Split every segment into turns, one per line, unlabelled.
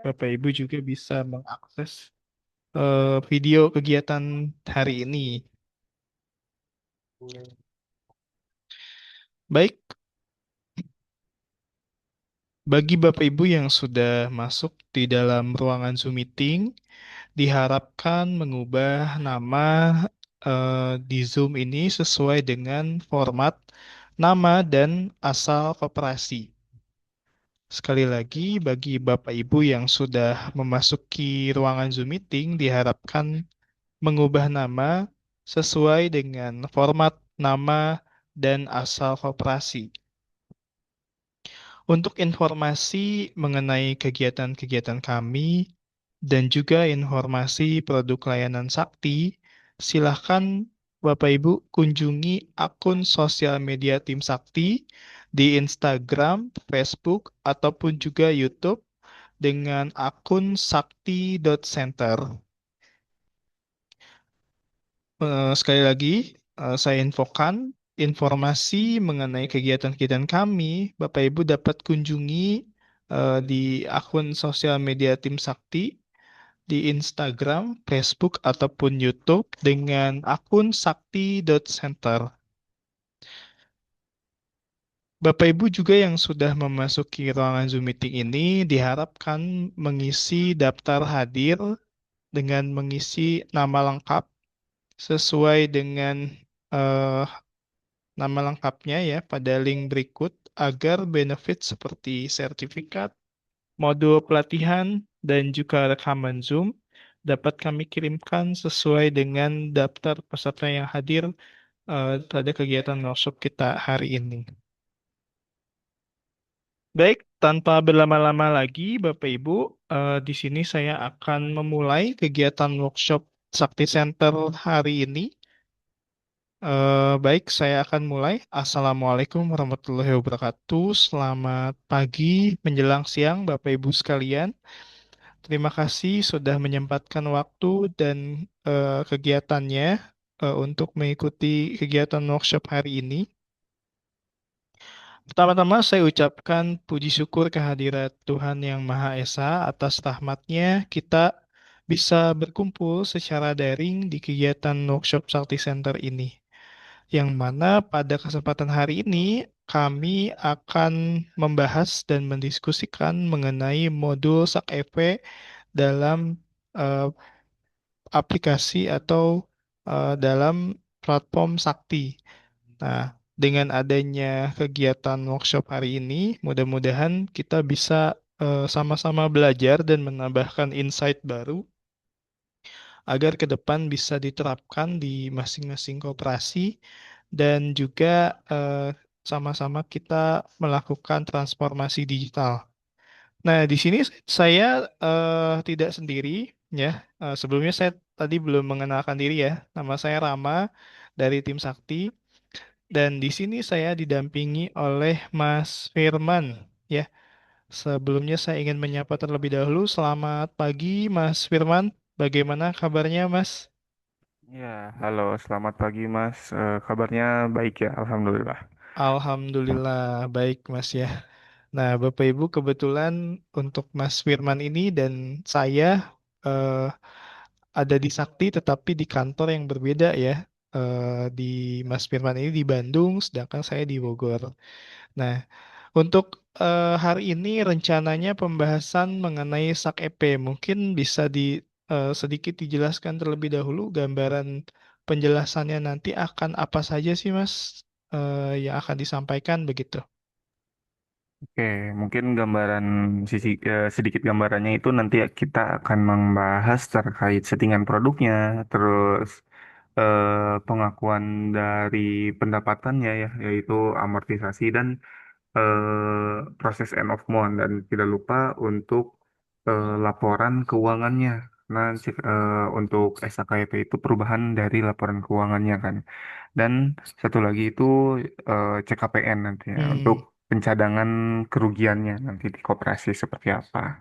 Bapak Ibu juga bisa mengakses video kegiatan hari ini. Baik, bagi Bapak Ibu yang sudah masuk di dalam ruangan Zoom meeting, diharapkan mengubah nama di Zoom ini sesuai dengan format nama dan asal koperasi. Sekali lagi, bagi Bapak Ibu yang sudah memasuki ruangan Zoom meeting, diharapkan mengubah nama sesuai dengan format nama dan asal koperasi. Untuk informasi mengenai kegiatan-kegiatan kami dan juga informasi produk layanan Sakti, silahkan Bapak Ibu kunjungi akun sosial media Tim Sakti di Instagram, Facebook, ataupun juga YouTube dengan akun sakti.center. Sekali lagi, saya infokan informasi mengenai kegiatan-kegiatan kami, Bapak Ibu dapat kunjungi di akun sosial media Tim Sakti di Instagram, Facebook, ataupun YouTube dengan akun sakti.center. Bapak Ibu juga yang sudah memasuki ruangan Zoom meeting ini diharapkan mengisi daftar hadir dengan mengisi nama lengkap sesuai dengan eh, nama lengkapnya ya pada link berikut agar benefit seperti sertifikat, modul pelatihan, dan juga rekaman Zoom dapat kami kirimkan sesuai dengan daftar peserta yang hadir pada kegiatan workshop kita hari ini. Baik, tanpa berlama-lama lagi, Bapak Ibu, di sini saya akan memulai kegiatan workshop Sakti Center hari ini. Baik, saya akan mulai. Assalamualaikum warahmatullahi wabarakatuh. Selamat pagi menjelang siang, Bapak Ibu sekalian. Terima kasih sudah menyempatkan waktu dan kegiatannya untuk mengikuti kegiatan workshop hari ini. Pertama-tama saya ucapkan puji syukur kehadirat Tuhan Yang Maha Esa atas rahmatnya kita bisa berkumpul secara daring di kegiatan workshop Sakti Center ini, yang mana pada kesempatan hari ini kami akan membahas dan mendiskusikan mengenai modul SAK-EP dalam eh, aplikasi atau dalam platform Sakti. Nah, dengan adanya kegiatan workshop hari ini, mudah-mudahan kita bisa sama-sama belajar dan menambahkan insight baru agar ke depan bisa diterapkan di masing-masing koperasi dan juga sama-sama kita melakukan transformasi digital. Nah, di sini saya tidak sendiri ya. Sebelumnya saya tadi belum mengenalkan diri ya. Nama saya Rama dari tim Sakti dan di sini saya didampingi oleh Mas Firman ya. Sebelumnya saya ingin menyapa terlebih dahulu. Selamat pagi Mas Firman. Bagaimana kabarnya Mas?
Ya, halo, selamat pagi Mas. Kabarnya baik ya, Alhamdulillah.
Alhamdulillah baik Mas ya. Nah, Bapak Ibu kebetulan untuk Mas Firman ini dan saya eh, ada di Sakti tetapi di kantor yang berbeda ya. Di Mas Firman ini di Bandung, sedangkan saya di Bogor. Nah, untuk hari ini rencananya pembahasan mengenai SAK-EP. Mungkin bisa sedikit dijelaskan terlebih dahulu gambaran penjelasannya nanti akan apa saja sih Mas yang akan disampaikan begitu.
Oke, mungkin sedikit gambarannya itu nanti kita akan membahas terkait settingan produknya, terus pengakuan dari pendapatannya ya, yaitu amortisasi dan proses end of month dan tidak lupa untuk laporan keuangannya. Nah, untuk SKYP itu perubahan dari laporan keuangannya kan. Dan satu lagi itu CKPN nantinya untuk
Hmm,
pencadangan kerugiannya nanti di koperasi seperti apa.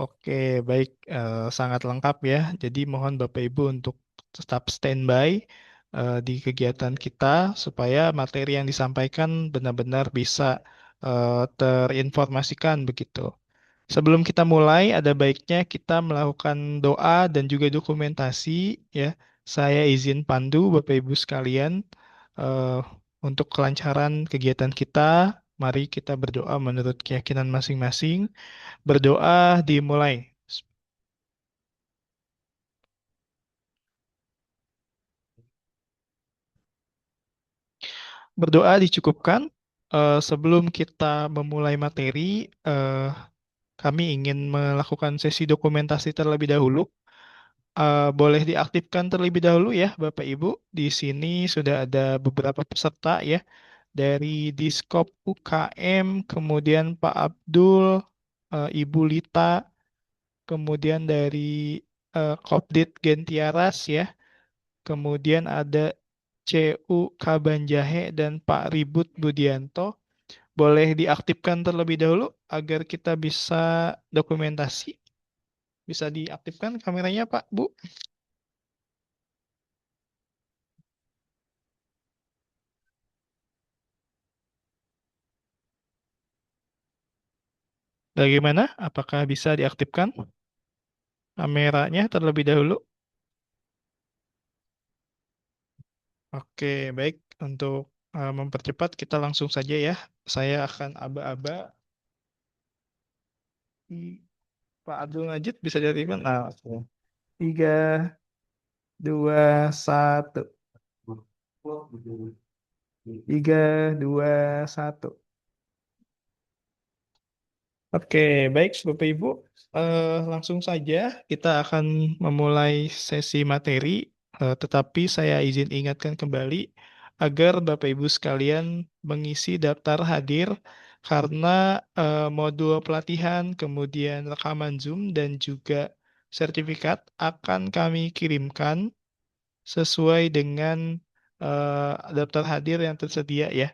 oke, baik, sangat lengkap ya. Jadi mohon Bapak Ibu untuk tetap standby di kegiatan kita supaya materi yang disampaikan benar-benar bisa terinformasikan begitu. Sebelum kita mulai, ada baiknya kita melakukan doa dan juga dokumentasi, ya. Saya izin pandu Bapak Ibu sekalian eh, untuk kelancaran kegiatan kita. Mari kita berdoa menurut keyakinan masing-masing. Berdoa dimulai. Berdoa dicukupkan. Sebelum kita memulai materi, kami ingin melakukan sesi dokumentasi terlebih dahulu. Boleh diaktifkan terlebih dahulu ya, Bapak Ibu. Di sini sudah ada beberapa peserta ya, dari Diskop UKM, kemudian Pak Abdul, Ibu Lita, kemudian dari Kopdit Gentiaras ya, kemudian ada CU Kabanjahe dan Pak Ribut Budianto. Boleh diaktifkan terlebih dahulu agar kita bisa dokumentasi. Bisa diaktifkan kameranya, Pak, Bu. Bagaimana? Apakah bisa diaktifkan kameranya terlebih dahulu? Oke, baik. Untuk mempercepat, kita langsung saja ya. Saya akan aba-aba. Pak Abdul Majid bisa diaktifkan? Nah, oke. 3, 2, 1. 3, 2, 1. Oke, baik Bapak Ibu. Langsung saja kita akan memulai sesi materi, tetapi saya izin ingatkan kembali agar Bapak Ibu sekalian mengisi daftar hadir karena modul pelatihan, kemudian rekaman Zoom dan juga sertifikat akan kami kirimkan sesuai dengan daftar hadir yang tersedia ya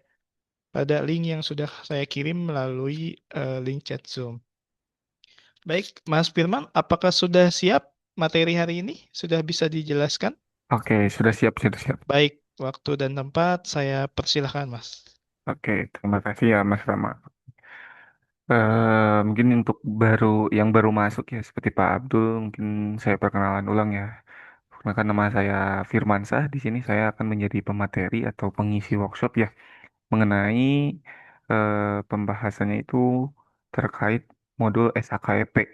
pada link yang sudah saya kirim melalui link chat Zoom. Baik, Mas Firman, apakah sudah siap materi hari ini? Sudah bisa dijelaskan?
Oke, sudah siap, sudah siap.
Baik, waktu dan tempat saya persilahkan, Mas.
Oke, terima kasih ya Mas Rama. Mungkin untuk yang baru masuk ya seperti Pak Abdul, mungkin saya perkenalan ulang ya. Perkenalkan nama saya Firmansah. Di sini saya akan menjadi pemateri atau pengisi workshop ya mengenai pembahasannya itu terkait modul SAKEP.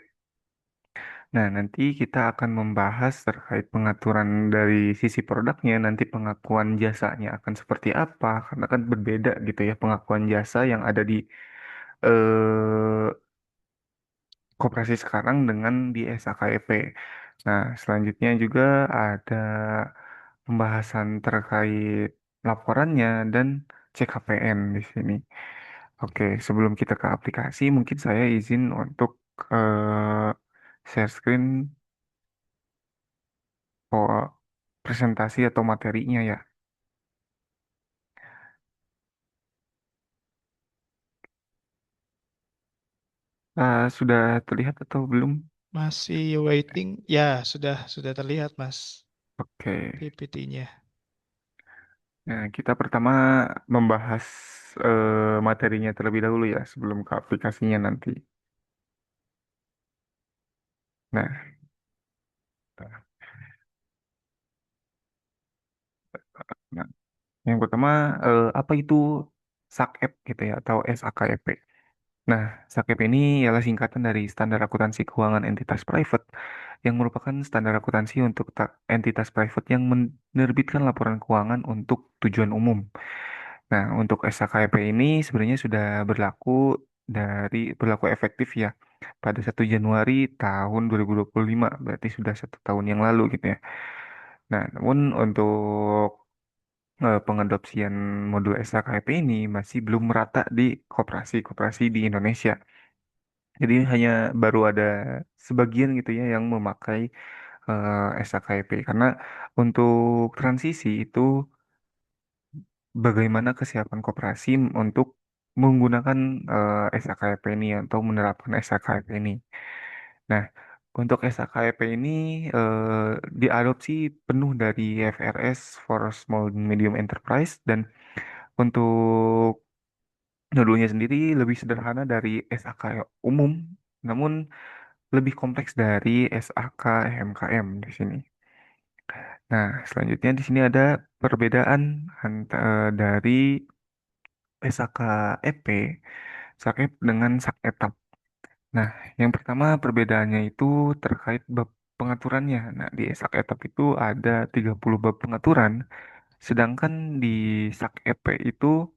Nah, nanti kita akan membahas terkait pengaturan dari sisi produknya, nanti pengakuan jasanya akan seperti apa, karena kan berbeda gitu ya pengakuan jasa yang ada di eh, koperasi sekarang dengan di SAKEP. Nah, selanjutnya juga ada pembahasan terkait laporannya dan CKPN di sini. Oke, sebelum kita ke aplikasi, mungkin saya izin untuk share screen presentasi atau materinya ya. Sudah terlihat atau belum?
Masih waiting? Ya, sudah terlihat, Mas,
Oke.
PPT-nya.
Nah, kita pertama membahas materinya terlebih dahulu ya sebelum ke aplikasinya nanti. Nah, nah, yang pertama apa itu SAKEP gitu ya atau SAKEP. Nah, SAKEP ini ialah singkatan dari Standar Akuntansi Keuangan Entitas Private yang merupakan standar akuntansi untuk entitas private yang menerbitkan laporan keuangan untuk tujuan umum. Nah, untuk SKKP ini sebenarnya sudah berlaku efektif ya pada 1 Januari tahun 2025, berarti sudah 1 tahun yang lalu gitu ya. Nah, namun untuk pengadopsian modul SKKP ini masih belum merata di koperasi-koperasi di Indonesia. Jadi hanya baru ada sebagian gitu ya yang memakai SKKP karena untuk transisi itu bagaimana kesiapan koperasi untuk menggunakan SKKP ini atau menerapkan SKKP ini. Nah, untuk SKKP ini diadopsi penuh dari FRS for Small and Medium Enterprise dan untuk modulnya sendiri lebih sederhana dari SAK umum namun lebih kompleks dari SAK HMKM di sini. Nah, selanjutnya di sini ada perbedaan dari SAK EP, SAK EP dengan SAK etap. Nah, yang pertama perbedaannya itu terkait bab pengaturannya. Nah, di SAK etap itu ada 30 bab pengaturan, sedangkan di SAK EP itu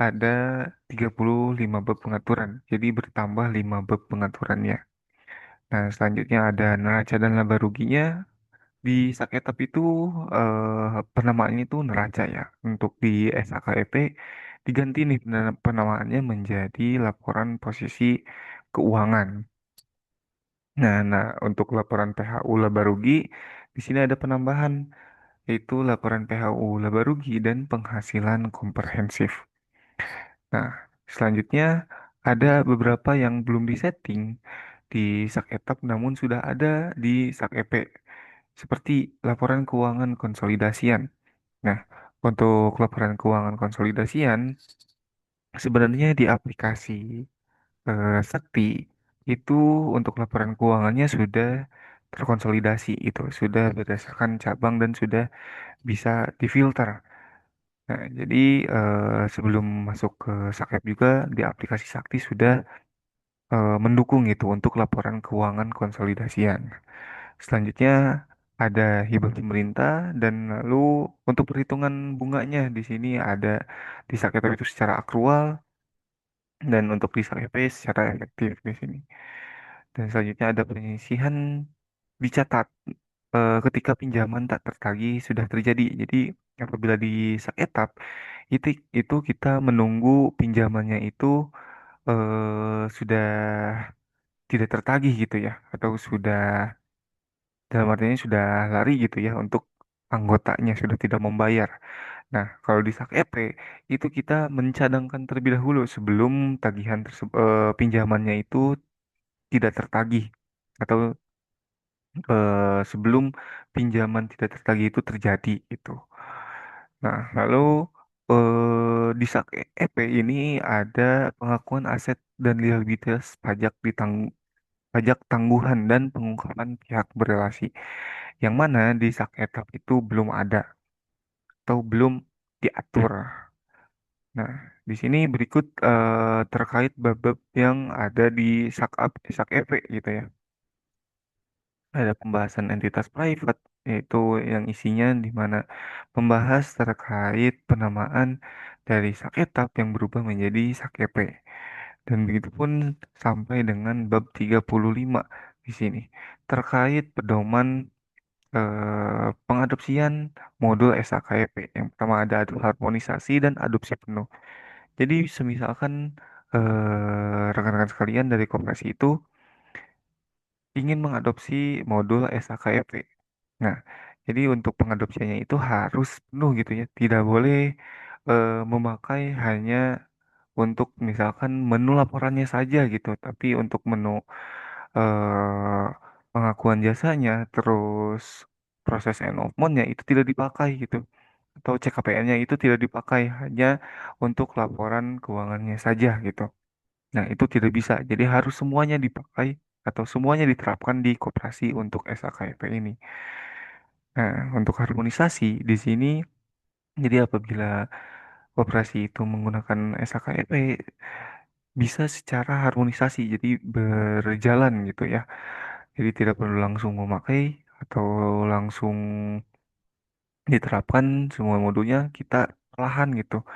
ada 35 bab pengaturan. Jadi bertambah 5 bab pengaturannya. Nah, selanjutnya ada neraca dan laba ruginya. Di Saketap itu penamaannya itu neraca ya. Untuk di SAKEP diganti nih penamaannya menjadi laporan posisi keuangan. Nah, untuk laporan PHU laba rugi di sini ada penambahan yaitu laporan PHU laba rugi dan penghasilan komprehensif. Nah, selanjutnya ada beberapa yang belum disetting di Saketap namun sudah ada di Sak-EP seperti laporan keuangan konsolidasian. Nah, untuk laporan keuangan konsolidasian sebenarnya di aplikasi Sakti itu untuk laporan keuangannya sudah terkonsolidasi itu, sudah berdasarkan cabang dan sudah bisa difilter. Nah, jadi sebelum masuk ke Sakep juga di aplikasi Sakti sudah mendukung itu untuk laporan keuangan konsolidasian. Selanjutnya ada hibah pemerintah dan lalu untuk perhitungan bunganya di sini ada di Sakep itu secara akrual dan untuk di Sakep secara efektif di sini. Dan selanjutnya ada penyisihan dicatat ketika pinjaman tak tertagih sudah terjadi. Jadi apabila di Saketap itu kita menunggu pinjamannya itu sudah tidak tertagih gitu ya atau sudah dalam artinya sudah lari gitu ya untuk anggotanya sudah tidak membayar. Nah, kalau di Sak EP itu kita mencadangkan terlebih dahulu sebelum pinjamannya itu tidak tertagih atau sebelum pinjaman tidak tertagih itu terjadi itu. Nah, lalu di Sak EP ini ada pengakuan aset dan liabilitas pajak tangguhan dan pengungkapan pihak berrelasi. Yang mana di Sak Etap itu belum ada atau belum diatur. Nah, di sini berikut terkait bab-bab yang ada di Sak EP gitu ya. Ada pembahasan entitas private yaitu yang isinya di mana membahas terkait penamaan dari Sak Etap yang berubah menjadi Sak EP. Dan begitu pun sampai dengan bab 35 di sini terkait pedoman pengadopsian modul SAKYP. Yang pertama ada harmonisasi dan adopsi penuh. Jadi semisalkan rekan-rekan sekalian dari koperasi itu ingin mengadopsi modul SAKYP. Nah, jadi untuk pengadopsiannya itu harus penuh gitu ya. Tidak boleh memakai hanya untuk misalkan menu laporannya saja gitu, tapi untuk menu eh, pengakuan jasanya, terus proses end-of-month-nya itu tidak dipakai gitu, atau CKPN-nya itu tidak dipakai hanya untuk laporan keuangannya saja gitu. Nah, itu tidak bisa. Jadi harus semuanya dipakai atau semuanya diterapkan di koperasi untuk SAKP ini. Nah, untuk harmonisasi di sini, jadi apabila koperasi itu menggunakan SAKP bisa secara harmonisasi, jadi berjalan gitu ya. Jadi tidak perlu langsung memakai atau langsung diterapkan semua modulnya, kita perlahan gitu.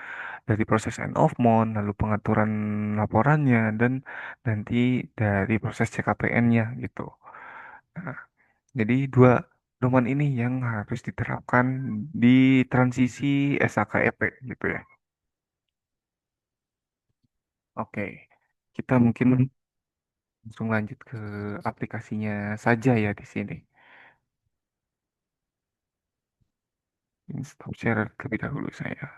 Dari proses end of month, lalu pengaturan laporannya, dan nanti dari proses CKPN-nya gitu. Nah, jadi dua domain ini yang harus diterapkan di transisi SAKEP gitu ya. Oke, kita mungkin langsung lanjut ke aplikasinya saja ya di sini. Ini stop share terlebih dahulu saya.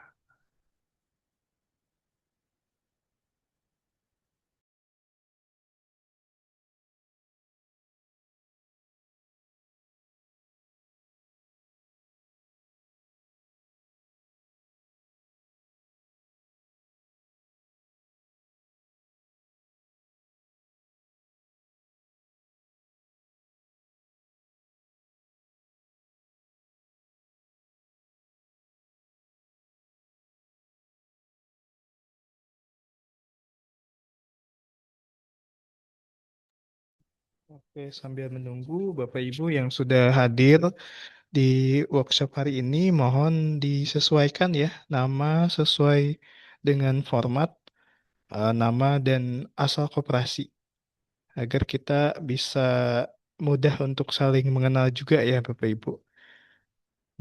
Oke, sambil menunggu Bapak Ibu yang sudah hadir di workshop hari ini, mohon disesuaikan ya nama sesuai dengan format, nama dan asal koperasi agar kita bisa mudah untuk saling mengenal juga ya Bapak Ibu.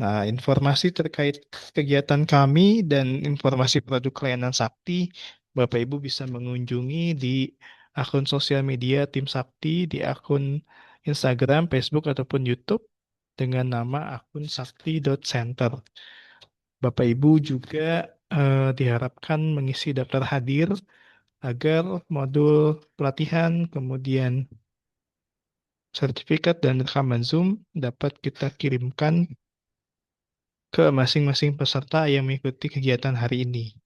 Nah, informasi terkait kegiatan kami dan informasi produk layanan Sakti, Bapak Ibu bisa mengunjungi di akun sosial media Tim Sakti, di akun Instagram, Facebook, ataupun YouTube dengan nama akun sakti.center. Bapak Ibu juga diharapkan mengisi daftar hadir agar modul pelatihan, kemudian sertifikat dan rekaman Zoom dapat kita kirimkan ke masing-masing peserta yang mengikuti kegiatan hari ini.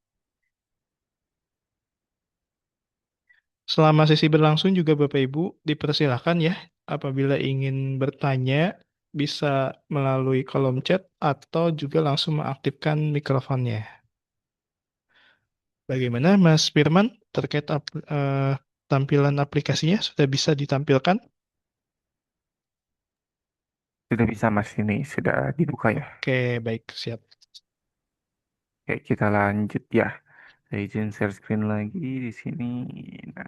Selama sesi berlangsung juga Bapak Ibu dipersilakan ya apabila ingin bertanya bisa melalui kolom chat atau juga langsung mengaktifkan mikrofonnya. Bagaimana Mas Firman terkait tampilan aplikasinya sudah bisa ditampilkan?
Sudah bisa Mas, ini sudah dibuka ya.
Oke, baik, siap.
Oke, kita lanjut ya. Saya izin share screen lagi di sini. Nah,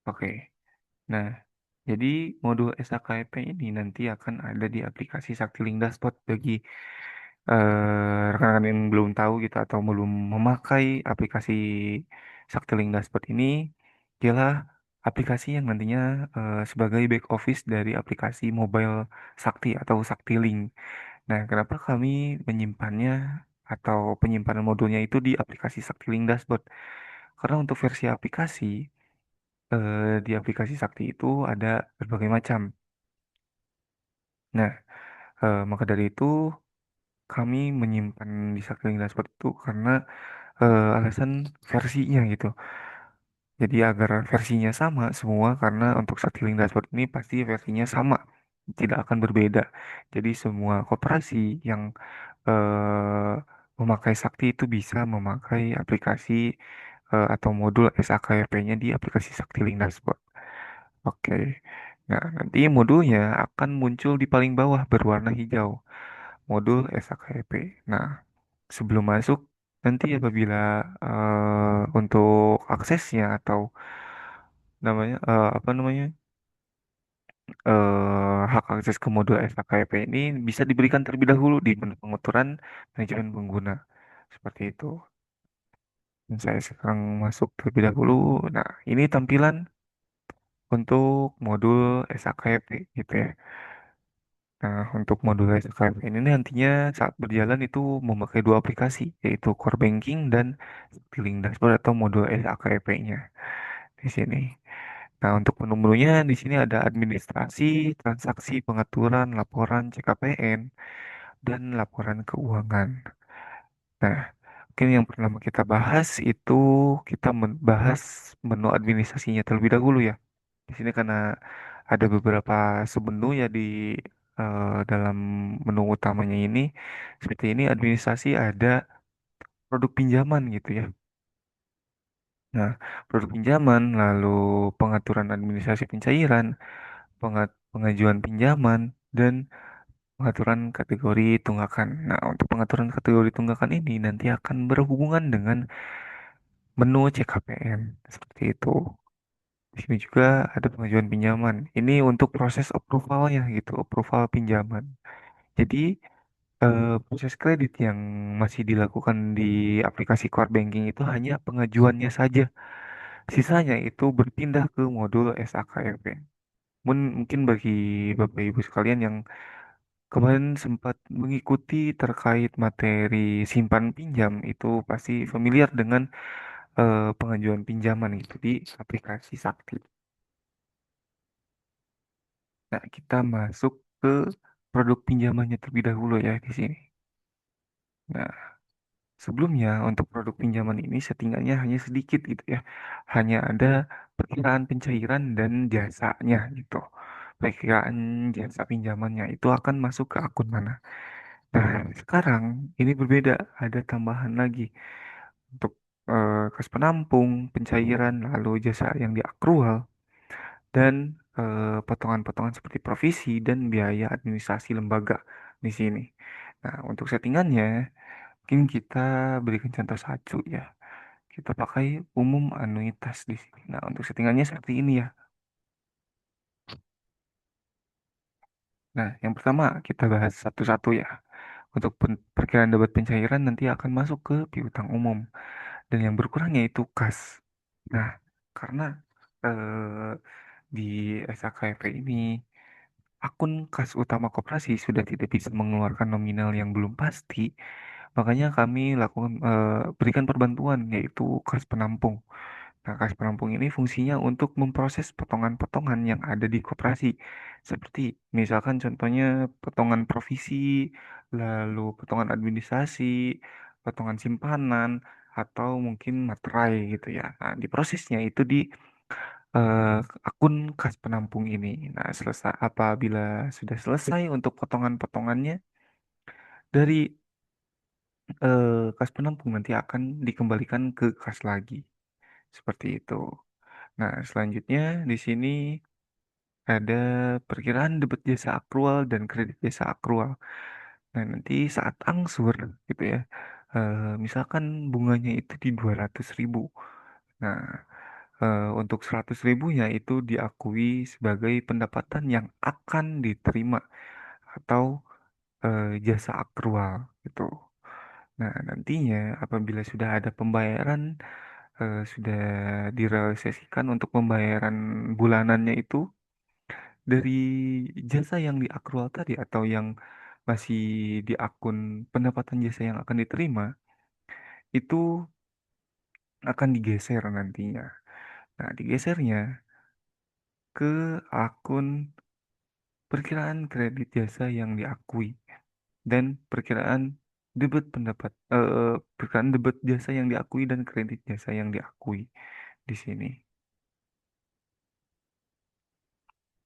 oke. Nah, jadi modul SAKP ini nanti akan ada di aplikasi Saktiling Dashboard bagi rekan-rekan yang belum tahu gitu atau belum memakai aplikasi Saktiling Dashboard ini, ialah aplikasi yang nantinya sebagai back office dari aplikasi mobile Sakti atau Saktiling. Nah, kenapa kami menyimpannya atau penyimpanan modulnya itu di aplikasi Saktiling Dashboard? Karena untuk versi aplikasi, di aplikasi Sakti itu ada berbagai macam. Nah, maka dari itu kami menyimpan di Saktiling Dashboard itu karena alasan versinya gitu. Jadi agar versinya sama semua karena untuk Saktiling Dashboard ini pasti versinya sama, tidak akan berbeda. Jadi semua koperasi yang eh, memakai Sakti itu bisa memakai aplikasi atau modul SAKP-nya di aplikasi Saktiling Dashboard. Oke. Nah, nanti modulnya akan muncul di paling bawah berwarna hijau, modul SAKP. Nah, sebelum masuk, nanti apabila untuk aksesnya atau apa namanya hak akses ke modul SKKP ini bisa diberikan terlebih dahulu di menu pengaturan manajemen pengguna seperti itu. Dan saya sekarang masuk terlebih dahulu. Nah, ini tampilan untuk modul SKKP gitu ya. Nah, untuk modul SKKP ini nantinya saat berjalan itu memakai dua aplikasi, yaitu Core Banking dan Link Dashboard atau modul SKKP-nya di sini. Nah, untuk menu-menunya di sini ada administrasi, transaksi, pengaturan, laporan CKPN, dan laporan keuangan. Nah, mungkin yang pertama kita bahas itu kita bahas menu administrasinya terlebih dahulu ya. Di sini karena ada beberapa submenu ya di dalam menu utamanya ini. Seperti ini administrasi ada produk pinjaman gitu ya. Nah, produk pinjaman, lalu pengaturan administrasi pencairan, pengajuan pinjaman, dan pengaturan kategori tunggakan. Nah, untuk pengaturan kategori tunggakan ini nanti akan berhubungan dengan menu CKPM. Seperti itu. Di sini juga ada pengajuan pinjaman. Ini untuk proses approvalnya gitu, approval pinjaman. Jadi, proses kredit yang masih dilakukan di aplikasi core banking itu hanya pengajuannya saja. Sisanya itu berpindah ke modul SAKRP. Mungkin bagi Bapak Ibu sekalian yang kemarin sempat mengikuti terkait materi simpan pinjam itu pasti familiar dengan pengajuan pinjaman gitu di aplikasi Sakti. Nah, kita masuk ke produk pinjamannya terlebih dahulu ya di sini. Nah, sebelumnya untuk produk pinjaman ini settingnya hanya sedikit gitu ya. Hanya ada perkiraan pencairan dan jasanya gitu. Perkiraan jasa pinjamannya itu akan masuk ke akun mana. Nah, sekarang ini berbeda, ada tambahan lagi. kas penampung, pencairan, lalu jasa yang diakrual, dan potongan-potongan seperti provisi dan biaya administrasi lembaga di sini. Nah, untuk settingannya, mungkin kita berikan contoh satu ya. Kita pakai umum anuitas di sini. Nah, untuk settingannya seperti ini ya. Nah, yang pertama kita bahas satu-satu ya. Untuk perkiraan debat pencairan nanti akan masuk ke piutang umum. Dan yang berkurang yaitu kas. Nah, karena eh, di SAKP ini akun kas utama koperasi sudah tidak bisa mengeluarkan nominal yang belum pasti, makanya kami lakukan berikan perbantuan yaitu kas penampung. Nah, kas penampung ini fungsinya untuk memproses potongan-potongan yang ada di koperasi. Seperti misalkan contohnya potongan provisi, lalu potongan administrasi, potongan simpanan, atau mungkin materai gitu ya. Nah, di prosesnya itu di eh, akun kas penampung ini. Nah, selesai apabila sudah selesai untuk potongan-potongannya dari kas penampung nanti akan dikembalikan ke kas lagi. Seperti itu. Nah, selanjutnya di sini ada perkiraan debit jasa akrual dan kredit jasa akrual. Nah, nanti saat angsur gitu ya, misalkan bunganya itu di 200.000. Nah, untuk 100.000-nya itu diakui sebagai pendapatan yang akan diterima atau jasa akrual gitu. Nah, nantinya apabila sudah ada pembayaran, sudah direalisasikan untuk pembayaran bulanannya itu dari jasa yang diakrual tadi atau yang masih di akun pendapatan jasa yang akan diterima itu akan digeser nantinya. Nah, digesernya ke akun perkiraan kredit jasa yang diakui dan perkiraan debit jasa yang diakui dan kredit jasa yang diakui di sini.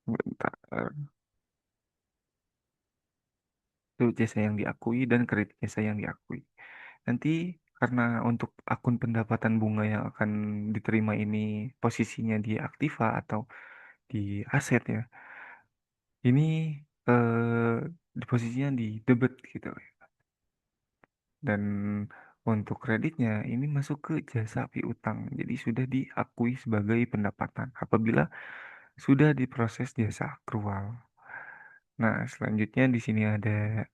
Bentar. Debit jasa yang diakui dan kredit jasa yang diakui. Nanti karena untuk akun pendapatan bunga yang akan diterima ini posisinya di aktiva atau di aset ya, ini di posisinya di debit gitu. Dan untuk kreditnya ini masuk ke jasa piutang. Jadi sudah diakui sebagai pendapatan apabila sudah diproses jasa akrual. Nah, selanjutnya di sini ada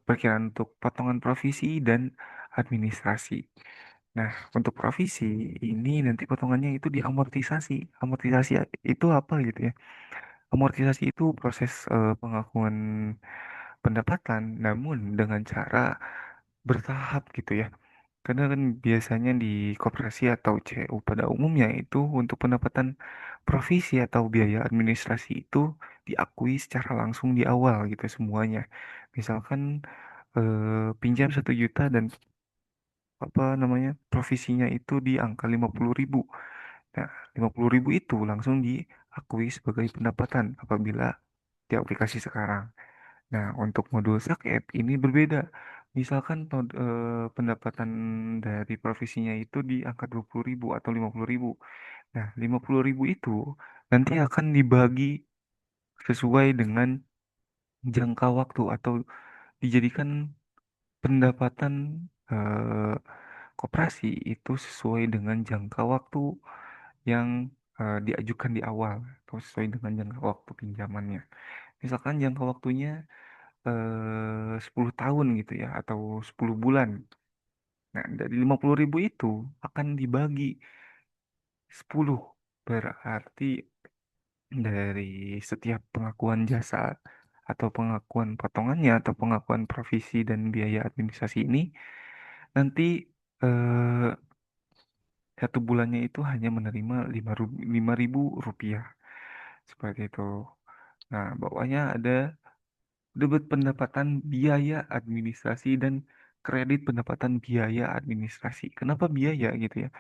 perkiraan untuk potongan provisi dan administrasi. Nah, untuk provisi ini nanti potongannya itu diamortisasi. Amortisasi itu apa gitu ya? Amortisasi itu proses pengakuan pendapatan, namun dengan cara bertahap gitu ya. Karena kan biasanya di koperasi atau CU pada umumnya itu untuk pendapatan provisi atau biaya administrasi itu diakui secara langsung di awal gitu semuanya. Misalkan pinjam 1 juta dan apa namanya provisinya itu di angka 50.000. Nah, 50.000 itu langsung diakui sebagai pendapatan apabila di aplikasi sekarang. Nah, untuk modul Saket ini berbeda. Misalkan pendapatan dari provisinya itu di angka 20.000 atau 50.000. Nah, 50.000 itu nanti akan dibagi sesuai dengan jangka waktu atau dijadikan pendapatan eh, koperasi itu sesuai dengan jangka waktu yang diajukan di awal atau sesuai dengan jangka waktu pinjamannya. Misalkan jangka waktunya 10 tahun gitu ya atau 10 bulan. Nah, dari 50.000 itu akan dibagi 10. Berarti dari setiap pengakuan jasa atau pengakuan potongannya atau pengakuan provisi dan biaya administrasi ini nanti eh, 1 bulannya itu hanya menerima 5.000 rupiah. Seperti itu. Nah, bawahnya ada debit pendapatan biaya administrasi dan kredit pendapatan biaya administrasi. Kenapa biaya gitu ya?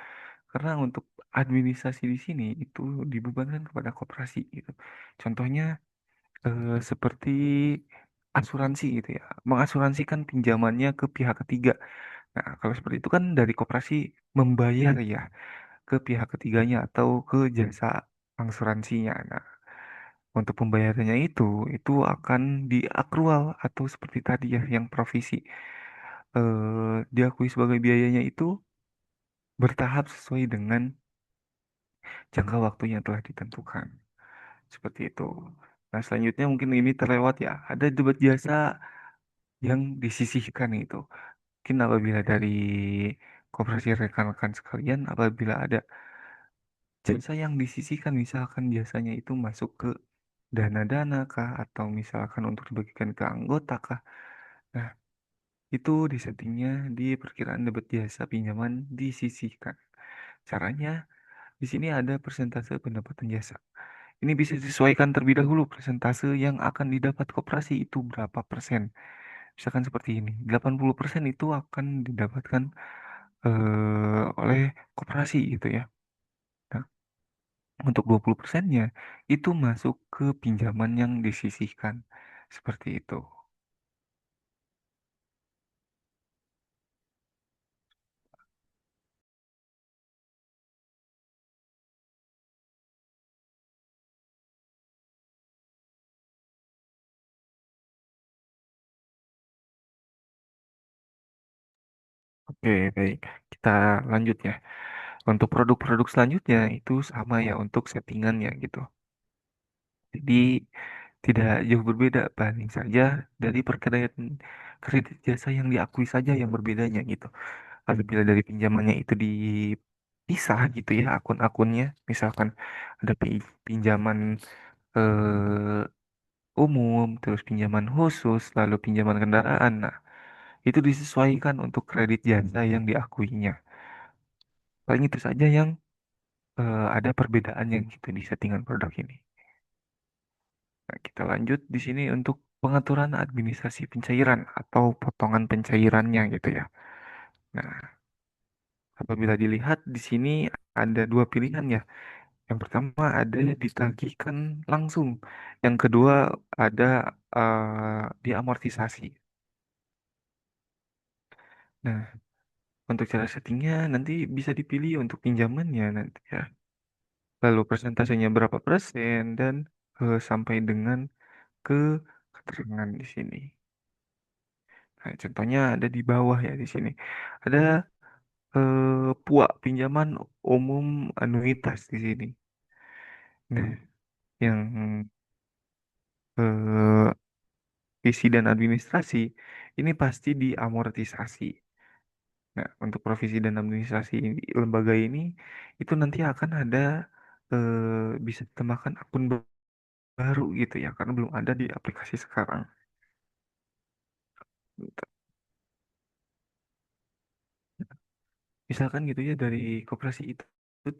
Karena untuk administrasi di sini itu dibebankan kepada koperasi gitu. Contohnya seperti asuransi gitu ya. Mengasuransikan pinjamannya ke pihak ketiga. Nah, kalau seperti itu kan dari koperasi membayar ya ke pihak ketiganya atau ke jasa angsuransinya. Nah, untuk pembayarannya itu akan diakrual atau seperti tadi ya yang provisi diakui sebagai biayanya itu bertahap sesuai dengan jangka waktu yang telah ditentukan. Seperti itu. Nah, selanjutnya mungkin ini terlewat ya. Ada debat jasa yang disisihkan itu. Mungkin apabila dari koperasi rekan-rekan sekalian, apabila ada jasa yang disisihkan, misalkan jasanya itu masuk ke dana-dana kah, atau misalkan untuk dibagikan ke anggota kah. Nah, itu disettingnya di perkiraan debat jasa pinjaman disisihkan. Caranya, di sini ada persentase pendapatan jasa. Ini bisa disesuaikan terlebih dahulu persentase yang akan didapat koperasi itu berapa persen. Misalkan seperti ini, 80% itu akan didapatkan oleh koperasi gitu ya. Nah, untuk 20%-nya itu masuk ke pinjaman yang disisihkan. Seperti itu. Oke, baik. Kita lanjut ya. Untuk produk-produk selanjutnya itu sama ya untuk settingannya gitu. Jadi tidak jauh berbeda, banding saja dari perkiraan kredit jasa yang diakui saja yang berbedanya gitu. Apabila dari pinjamannya itu dipisah gitu ya akun-akunnya, misalkan ada pinjaman umum, terus pinjaman khusus, lalu pinjaman kendaraan. Nah, itu disesuaikan untuk kredit jasa yang diakuinya. Paling itu saja yang ada perbedaannya gitu di settingan produk ini. Nah, kita lanjut di sini untuk pengaturan administrasi pencairan atau potongan pencairannya gitu ya. Nah, apabila dilihat di sini ada dua pilihan ya. Yang pertama ada ditagihkan langsung. Yang kedua ada diamortisasi. Nah, untuk cara settingnya nanti bisa dipilih untuk pinjamannya nanti ya. Lalu persentasenya berapa persen dan sampai dengan ke keterangan di sini. Nah, contohnya ada di bawah ya di sini. Ada puak pinjaman umum anuitas di sini. Nah, yang eh, isi dan administrasi ini pasti diamortisasi. Nah, untuk provisi dan administrasi lembaga ini itu nanti akan ada bisa ditambahkan akun baru gitu ya karena belum ada di aplikasi sekarang. Misalkan gitu ya dari koperasi itu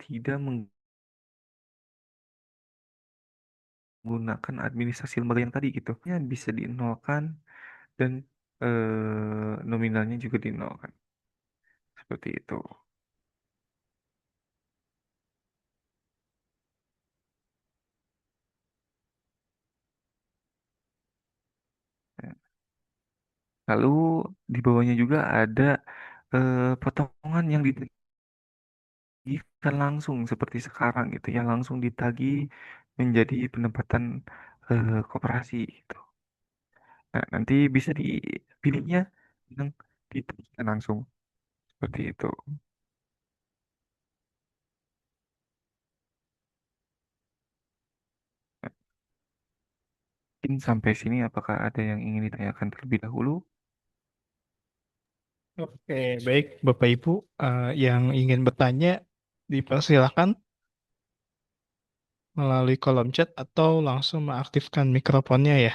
tidak menggunakan administrasi lembaga yang tadi gitu, ya bisa dinolkan dan nominalnya juga dinolkan. Seperti itu. Ya. Lalu di bawahnya juga ada potongan yang ditagihkan langsung seperti sekarang gitu ya, langsung ditagih menjadi pendapatan koperasi gitu. Nah, nanti bisa dipilihnya yang ditagihkan langsung seperti itu. Nah, mungkin sampai sini apakah ada yang ingin ditanyakan terlebih dahulu?
Oke, baik Bapak Ibu yang ingin bertanya dipersilakan melalui kolom chat atau langsung mengaktifkan mikrofonnya ya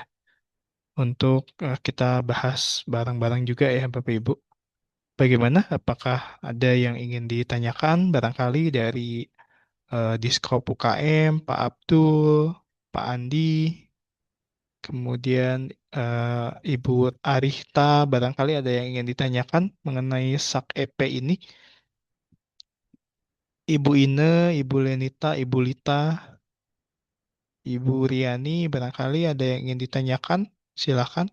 untuk kita bahas bareng-bareng juga ya Bapak Ibu. Bagaimana? Apakah ada yang ingin ditanyakan barangkali dari Diskop UKM, Pak Abdul, Pak Andi, kemudian Ibu Arihta, barangkali ada yang ingin ditanyakan mengenai SAK EP ini. Ibu Ine, Ibu Lenita, Ibu Lita, Ibu Riani, barangkali ada yang ingin ditanyakan. Silakan.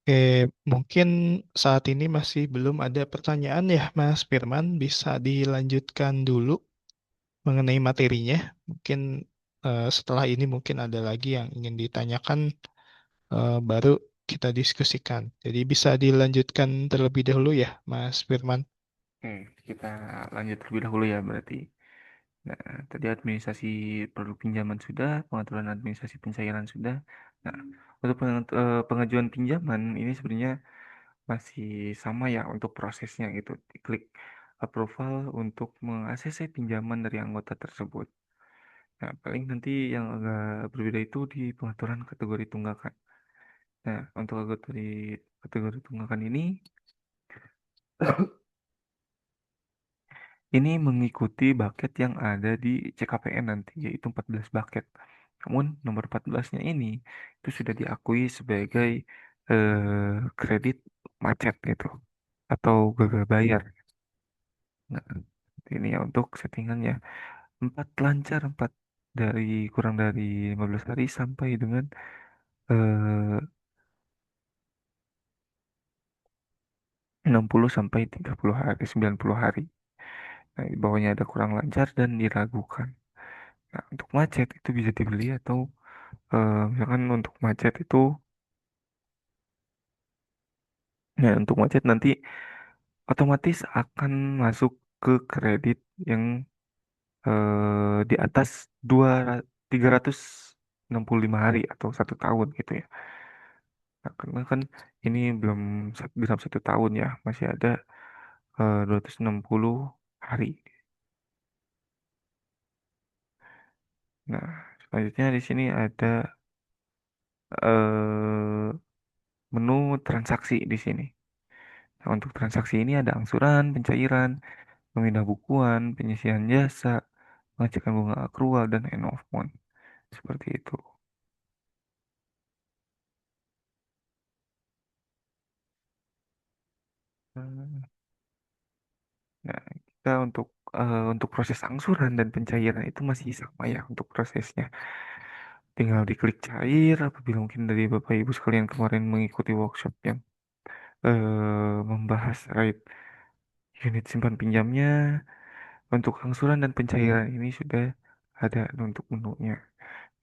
Oke, mungkin saat ini masih belum ada pertanyaan ya, Mas Firman. Bisa dilanjutkan dulu mengenai materinya. Mungkin setelah ini mungkin ada lagi yang ingin ditanyakan, baru kita diskusikan. Jadi bisa dilanjutkan terlebih dahulu ya, Mas Firman.
Oke, kita lanjut terlebih dahulu ya berarti. Nah, tadi administrasi produk pinjaman sudah, pengaturan administrasi pencairan sudah. Nah, untuk pengajuan pinjaman ini sebenarnya masih sama ya untuk prosesnya gitu. Klik approval untuk mengakses pinjaman dari anggota tersebut. Nah, paling nanti yang agak berbeda itu di pengaturan kategori tunggakan. Nah, untuk kategori tunggakan ini mengikuti bucket yang ada di CKPN nanti, yaitu 14 bucket. Namun nomor 14-nya ini itu sudah diakui sebagai kredit macet gitu atau gagal bayar. Nah, ini ya untuk settingannya. 4 lancar, dari kurang dari 15 hari sampai dengan eh, 60 sampai 30 hari, 90 hari. Nah, di bawahnya ada kurang lancar dan diragukan. Nah, untuk macet itu bisa dibeli atau misalkan untuk macet itu, ya untuk macet nanti otomatis akan masuk ke kredit yang di atas 365 hari atau 1 tahun gitu ya. Nah, karena kan ini belum genap 1 tahun ya, masih ada 260 hari. Nah, selanjutnya di sini ada eh, menu transaksi di sini. Nah, untuk transaksi ini ada angsuran, pencairan, pemindah bukuan, penyisihan jasa, pengecekan bunga akrual, dan end of month. Seperti itu. Hmm. Nah, kita untuk proses angsuran dan pencairan itu masih sama ya untuk prosesnya. Tinggal diklik cair apabila mungkin dari Bapak Ibu sekalian kemarin mengikuti workshop yang membahas rate unit simpan pinjamnya. Untuk angsuran dan pencairan ini sudah ada untuk menunya.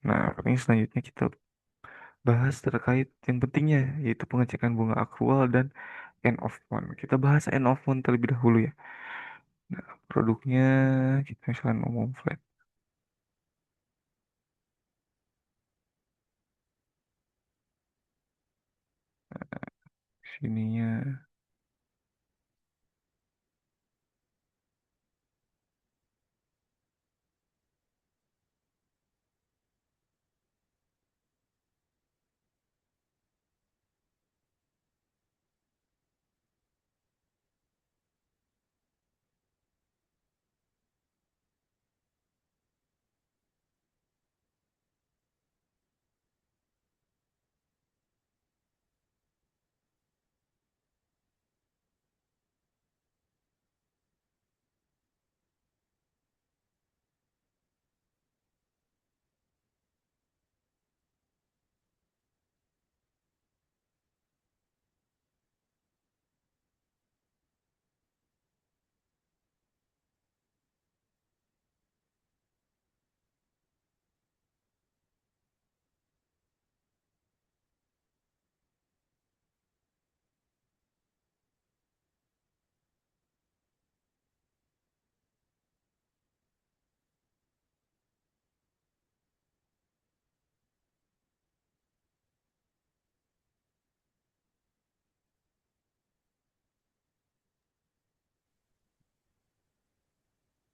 Nah, paling selanjutnya kita bahas terkait yang pentingnya, yaitu pengecekan bunga akrual dan end of month. Kita bahas end of month terlebih dahulu ya. Nah, produknya kita misalkan ngomong flat. Sininya.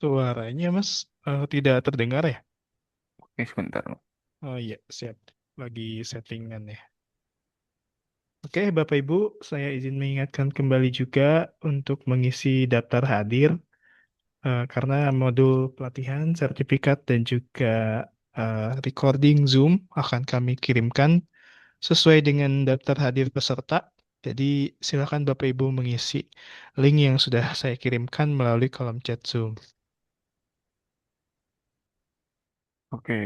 Suaranya Mas tidak terdengar ya?
Oke, sebentar.
Oh iya, siap. Lagi settingan ya. Oke, Bapak Ibu, saya izin mengingatkan kembali juga untuk mengisi daftar hadir, karena modul pelatihan, sertifikat, dan juga recording Zoom akan kami kirimkan sesuai dengan daftar hadir peserta. Jadi silakan Bapak Ibu mengisi link yang sudah saya kirimkan melalui kolom chat Zoom.
Oke.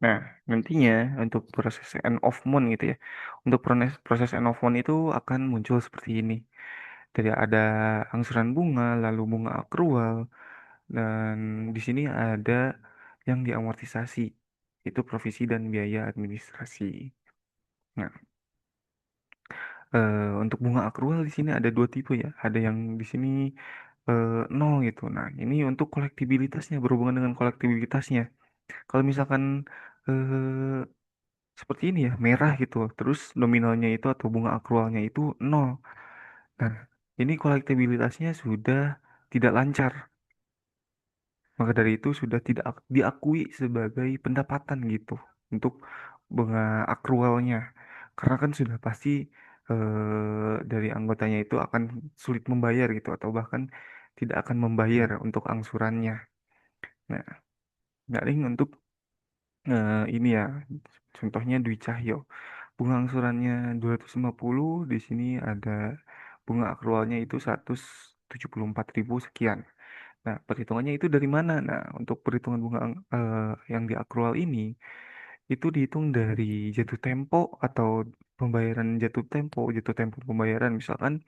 Nah, nantinya untuk proses end of month gitu ya. Untuk proses end of month itu akan muncul seperti ini. Jadi ada angsuran bunga, lalu bunga akrual, dan di sini ada yang diamortisasi. Itu provisi dan biaya administrasi. Nah, untuk bunga akrual di sini ada dua tipe ya. Ada yang di sini nol gitu. Nah, ini untuk kolektibilitasnya, berhubungan dengan kolektibilitasnya. Kalau misalkan eh, seperti ini ya, merah gitu, terus nominalnya itu atau bunga akrualnya itu nol. Nah, ini kolektibilitasnya sudah tidak lancar. Maka dari itu sudah tidak diakui sebagai pendapatan gitu untuk bunga akrualnya. Karena kan sudah pasti dari anggotanya itu akan sulit membayar gitu atau bahkan tidak akan membayar untuk angsurannya. Nah, paling untuk ini ya, contohnya Dwi Cahyo. Bunga angsurannya 250, di sini ada bunga akrualnya itu 174.000 sekian. Nah, perhitungannya itu dari mana? Nah, untuk perhitungan bunga yang di akrual ini itu dihitung dari jatuh tempo atau pembayaran jatuh tempo pembayaran. Misalkan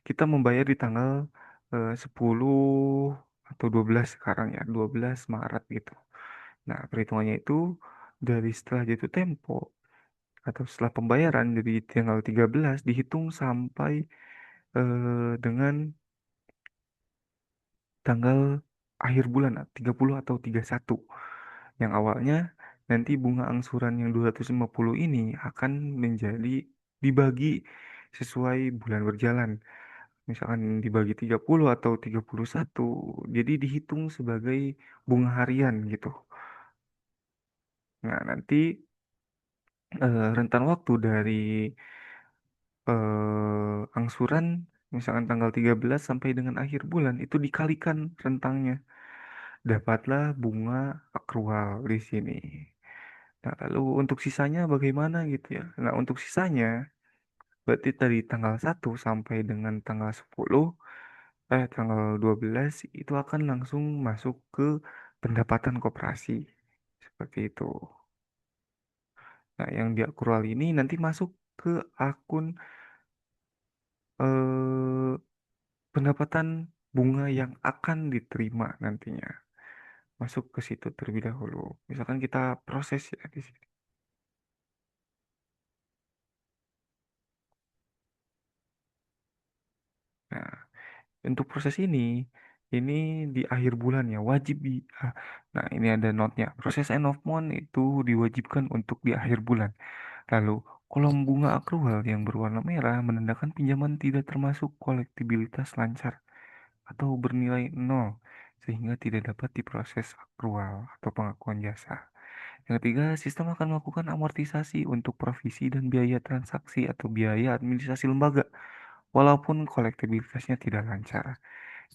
kita membayar di tanggal 10 atau 12 sekarang ya, 12 Maret gitu. Nah, perhitungannya itu dari setelah jatuh tempo atau setelah pembayaran jadi tanggal 13 dihitung sampai dengan tanggal akhir bulan 30 atau 31. Yang awalnya nanti bunga angsuran yang 250 ini akan menjadi dibagi sesuai bulan berjalan. Misalkan dibagi 30 atau 31, jadi dihitung sebagai bunga harian gitu. Nah, nanti rentan waktu dari angsuran misalkan tanggal 13 sampai dengan akhir bulan itu dikalikan rentangnya. Dapatlah bunga akrual di sini. Nah, lalu untuk sisanya bagaimana gitu ya. Nah, untuk sisanya berarti dari tanggal 1 sampai dengan tanggal 10 tanggal 12 itu akan langsung masuk ke pendapatan koperasi. Seperti itu. Nah, yang di akrual ini nanti masuk ke akun eh, pendapatan bunga yang akan diterima nantinya. Masuk ke situ terlebih dahulu. Misalkan kita proses ya di sini. Nah, untuk proses ini di akhir bulan ya wajib Nah, ini ada notnya. Proses end of month itu diwajibkan untuk di akhir bulan. Lalu, kolom bunga akrual yang berwarna merah menandakan pinjaman tidak termasuk kolektibilitas lancar atau bernilai nol, sehingga tidak dapat diproses akrual atau pengakuan jasa. Yang ketiga, sistem akan melakukan amortisasi untuk provisi dan biaya transaksi atau biaya administrasi lembaga, walaupun kolektibilitasnya tidak lancar.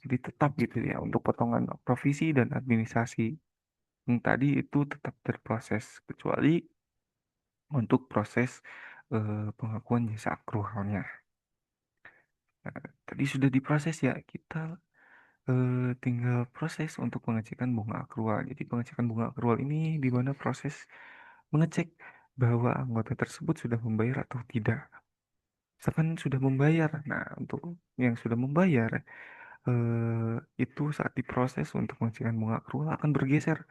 Jadi tetap gitu ya, untuk potongan provisi dan administrasi yang tadi itu tetap terproses, kecuali untuk proses pengakuan jasa akrualnya. Nah, tadi sudah diproses ya, kita tinggal proses untuk pengecekan bunga akrual. Jadi pengecekan bunga akrual ini di mana proses mengecek bahwa anggota tersebut sudah membayar atau tidak. Misalkan sudah membayar, nah untuk yang sudah membayar itu saat diproses untuk pengecekan bunga akrual akan bergeser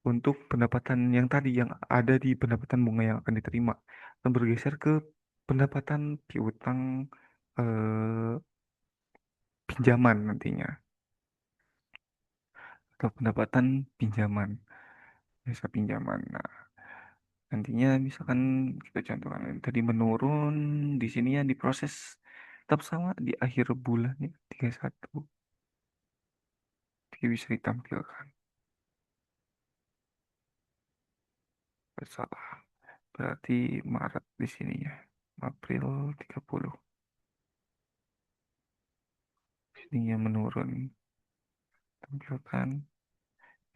untuk pendapatan yang tadi yang ada di pendapatan bunga yang akan diterima akan bergeser ke pendapatan piutang eh, pinjaman nantinya atau pendapatan pinjaman jasa pinjaman. Nah, nantinya misalkan kita contohkan tadi menurun di sini ya diproses tetap sama di akhir bulan ya 31 jadi bisa ditampilkan. Bersalah. Berarti Maret di sini ya. April 30. Sininya menurun. Tampilkan.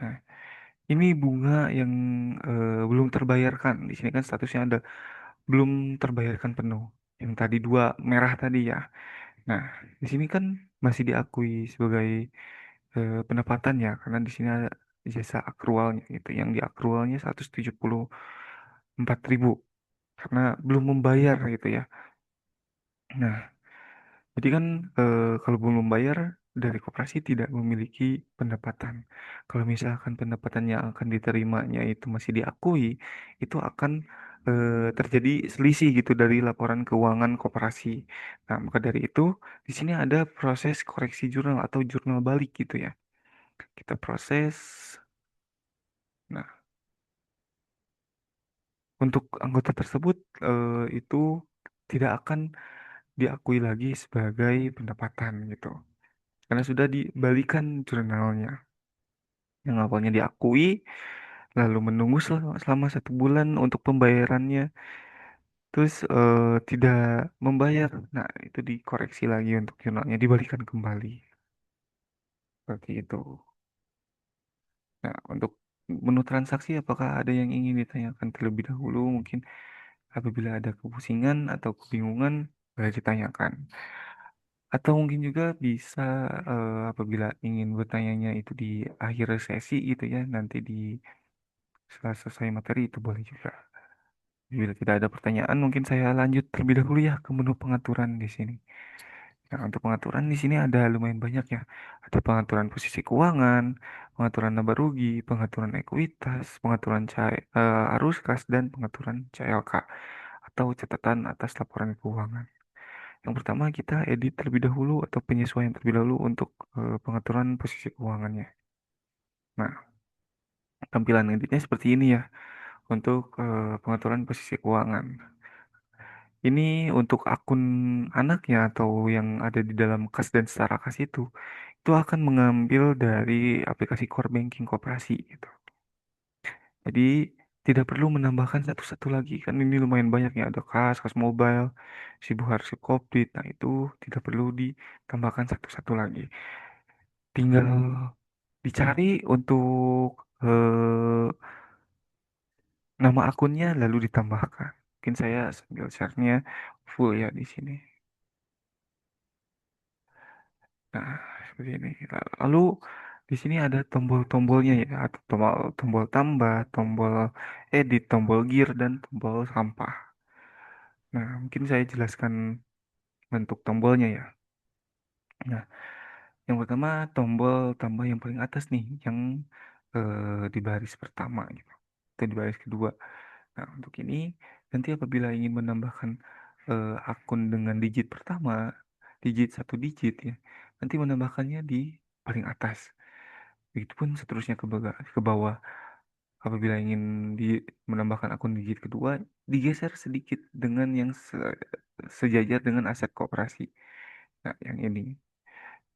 Nah, ini bunga yang belum terbayarkan. Di sini kan statusnya ada belum terbayarkan penuh. Yang tadi dua merah tadi ya. Nah, di sini kan masih diakui sebagai pendapatan ya, karena di sini ada. jasa akrualnya gitu. Yang di akrualnya 174.000 karena belum membayar gitu ya. Nah, jadi kan kalau belum membayar dari koperasi tidak memiliki pendapatan. Kalau misalkan pendapatan yang akan diterimanya itu masih diakui, itu akan terjadi selisih gitu dari laporan keuangan koperasi. Nah, maka dari itu di sini ada proses koreksi jurnal atau jurnal balik gitu ya. Kita proses. Nah, untuk anggota tersebut itu tidak akan diakui lagi sebagai pendapatan gitu. Karena sudah dibalikan jurnalnya. Yang awalnya diakui, lalu menunggu selama 1 bulan untuk pembayarannya, terus tidak membayar. Nah, itu dikoreksi lagi untuk jurnalnya, dibalikan kembali. Seperti itu. Nah, untuk menu transaksi, apakah ada yang ingin ditanyakan terlebih dahulu? Mungkin apabila ada kepusingan atau kebingungan, boleh ditanyakan. Atau mungkin juga bisa apabila ingin bertanyanya itu di akhir sesi gitu ya, nanti di setelah selesai materi itu boleh juga. Bila tidak ada pertanyaan, mungkin saya lanjut terlebih dahulu ya ke menu pengaturan di sini. Nah, untuk pengaturan di sini ada lumayan banyak ya. Ada pengaturan posisi keuangan, pengaturan laba rugi, pengaturan ekuitas, pengaturan arus kas, dan pengaturan CLK atau catatan atas laporan keuangan. Yang pertama kita edit terlebih dahulu atau penyesuaian terlebih dahulu untuk pengaturan posisi keuangannya. Nah, tampilan editnya seperti ini ya untuk pengaturan posisi keuangan. Ini untuk akun anaknya atau yang ada di dalam kas dan setara kas itu akan mengambil dari aplikasi core banking koperasi gitu. Jadi tidak perlu menambahkan satu-satu lagi kan ini lumayan banyak ya ada kas mobile, Sibuhar Kopdit. Nah itu tidak perlu ditambahkan satu-satu lagi. Tinggal dicari untuk nama akunnya lalu ditambahkan. Mungkin saya sambil share-nya full ya di sini. Nah, seperti ini. Lalu di sini ada tombol-tombolnya ya, atau tombol tombol tambah, tombol edit, tombol gear dan tombol sampah. Nah, mungkin saya jelaskan bentuk tombolnya ya. Nah, yang pertama tombol tambah yang paling atas nih, yang di baris pertama gitu. Atau di baris kedua. Nah, untuk ini nanti apabila ingin menambahkan akun dengan digit pertama, digit 1 digit ya, nanti menambahkannya di paling atas. Begitupun seterusnya ke bawah. Apabila ingin menambahkan akun digit kedua, digeser sedikit dengan yang sejajar dengan aset koperasi. Nah, yang ini.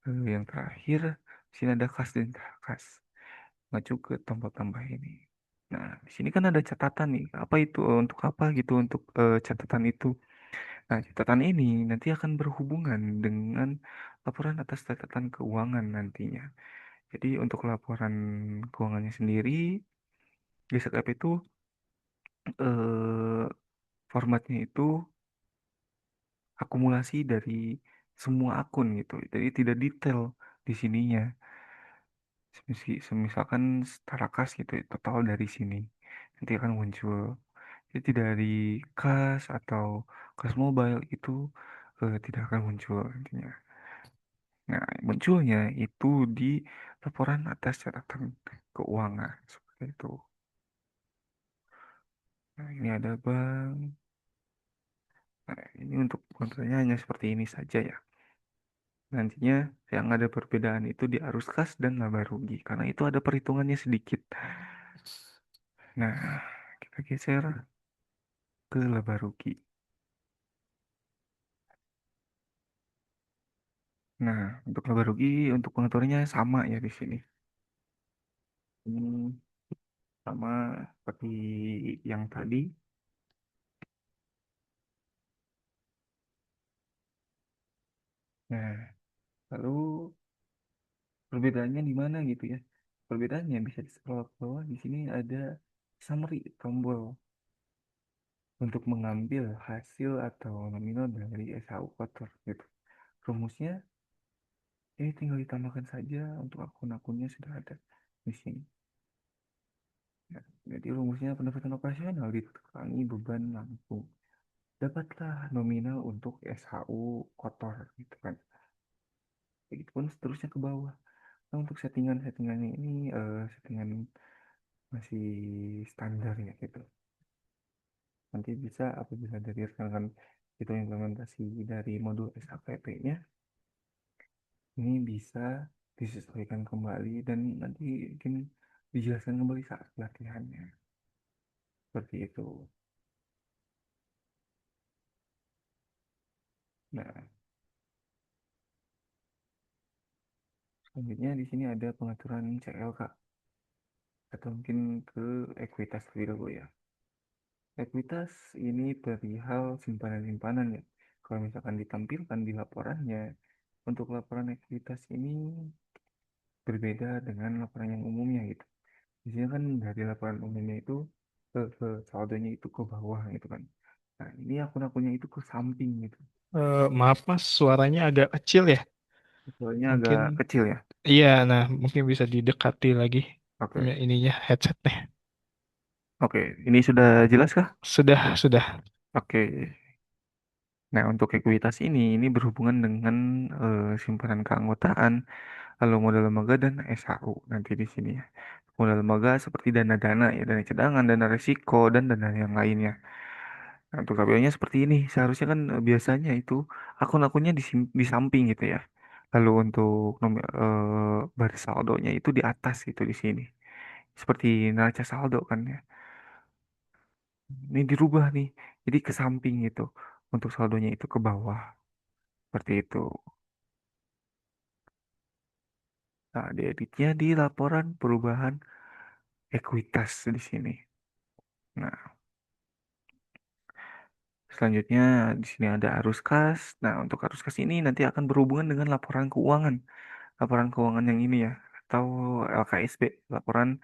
Yang terakhir, sini ada kas dan kas. Maju ke tombol tambah ini. Nah, di sini kan ada catatan nih. Apa itu? Untuk apa gitu? Untuk catatan itu. Nah, catatan ini nanti akan berhubungan dengan laporan atas catatan keuangan nantinya. Jadi untuk laporan keuangannya sendiri, di setup itu eh, formatnya itu akumulasi dari semua akun gitu. Jadi tidak detail di sininya. Misalkan setara kas gitu, total dari sini nanti akan muncul. Jadi tidak dari kas atau kas mobile itu tidak akan muncul nantinya. Nah, munculnya itu di laporan atas catatan keuangan seperti itu. Nah, ini ada bank. Nah, ini untuk kontrolnya hanya seperti ini saja ya. Nantinya yang ada perbedaan itu di arus kas dan laba rugi karena itu ada perhitungannya sedikit. Nah, kita geser ke laba rugi. Nah, untuk laba rugi untuk pengaturannya sama ya di sini. Ini sama seperti yang tadi. Nah, lalu perbedaannya di mana gitu ya? Perbedaannya bisa di scroll ke bawah. Di sini ada summary tombol untuk mengambil hasil atau nominal dari SHU kotor gitu. Rumusnya ini tinggal ditambahkan saja untuk akun-akunnya sudah ada di sini. Ya, jadi rumusnya pendapatan operasional dikurangi beban langsung. Dapatlah nominal untuk SHU kotor gitu kan. Begitupun seterusnya ke bawah. Nah, untuk settingan-settingannya ini settingan masih standar ya gitu. Nanti bisa apabila dari rekan itu implementasi dari modul SAPP-nya, ini bisa disesuaikan kembali dan nanti mungkin dijelaskan kembali saat pelatihannya. Seperti itu. Nah, selanjutnya di sini ada pengaturan CLK atau mungkin ke ekuitas terlebih dahulu ya. Ekuitas ini perihal simpanan-simpanan ya. Kalau misalkan ditampilkan di laporannya, untuk laporan ekuitas ini berbeda dengan laporan yang umumnya gitu. Biasanya kan dari laporan umumnya itu ke saldonya itu ke bawah gitu kan. Nah, ini akun-akunnya itu ke samping gitu.
Maaf Mas, suaranya agak kecil ya.
Soalnya agak
Mungkin
kecil ya.
iya, nah mungkin bisa didekati lagi
Oke.
ininya headsetnya.
Oke, ini sudah jelas kah?
Sudah.
Oke. Nah, untuk ekuitas ini berhubungan dengan simpanan keanggotaan, lalu modal lembaga dan SHU nanti di sini ya. Modal lembaga seperti dana-dana ya, dana cadangan, dana risiko, dan dana yang lainnya. Nah, untuk tabelnya seperti ini. Seharusnya kan biasanya itu akun-akunnya di samping gitu ya. Lalu untuk baris saldonya itu di atas gitu di sini. Seperti neraca saldo kan ya. Ini dirubah nih. Jadi ke samping gitu. Untuk saldonya itu ke bawah. Seperti itu. Nah, dieditnya di laporan perubahan ekuitas di sini. Nah, selanjutnya di sini ada arus kas. Nah, untuk arus kas ini nanti akan berhubungan dengan laporan keuangan. Laporan keuangan yang ini ya, atau LKSB, laporan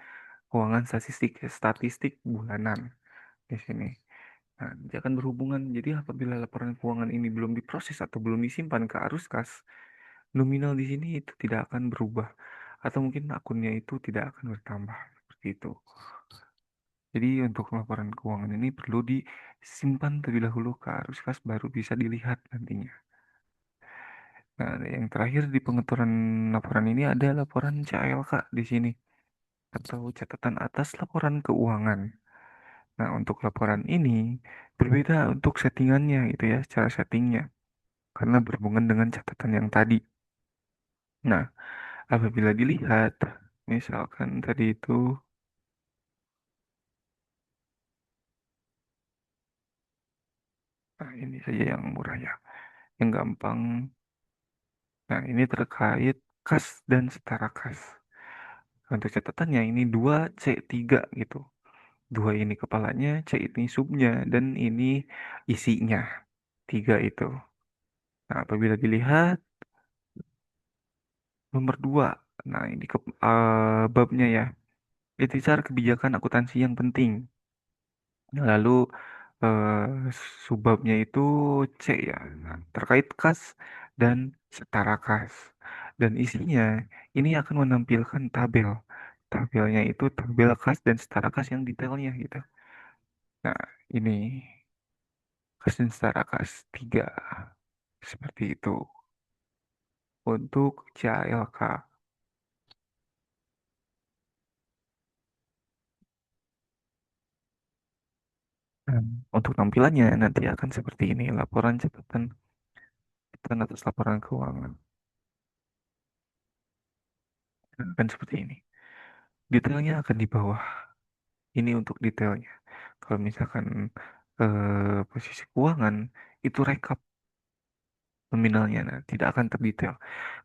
keuangan statistik bulanan di sini. Nah, dia akan berhubungan. Jadi apabila laporan keuangan ini belum diproses atau belum disimpan ke arus kas, nominal di sini itu tidak akan berubah atau mungkin akunnya itu tidak akan bertambah seperti itu. Jadi untuk laporan keuangan ini perlu disimpan terlebih dahulu ke arus kas baru bisa dilihat nantinya. Nah, yang terakhir di pengaturan laporan ini ada laporan CALK di sini atau catatan atas laporan keuangan. Nah, untuk laporan ini berbeda untuk settingannya gitu ya, cara settingnya karena berhubungan dengan catatan yang tadi. Nah, apabila dilihat misalkan tadi itu, nah ini saja yang murah ya, yang gampang. Nah, ini terkait kas dan setara kas. Untuk catatannya ini 2C3 gitu. Dua ini kepalanya, C ini subnya, dan ini isinya. Tiga itu. Nah, apabila dilihat nomor dua, nah ini babnya ya. Ikhtisar kebijakan akuntansi yang penting. Lalu subbabnya itu C ya, nah, terkait kas dan setara kas. Dan isinya ini akan menampilkan tabel. Tabelnya itu tabel kas dan setara kas yang detailnya gitu. Nah, ini kas dan setara kas 3. Seperti itu untuk CALK. Hmm. Untuk tampilannya nanti akan seperti ini. Laporan catatan atas laporan keuangan. Akan seperti ini. Detailnya akan di bawah. Ini untuk detailnya. Kalau misalkan posisi keuangan itu rekap nominalnya, nah, tidak akan terdetail.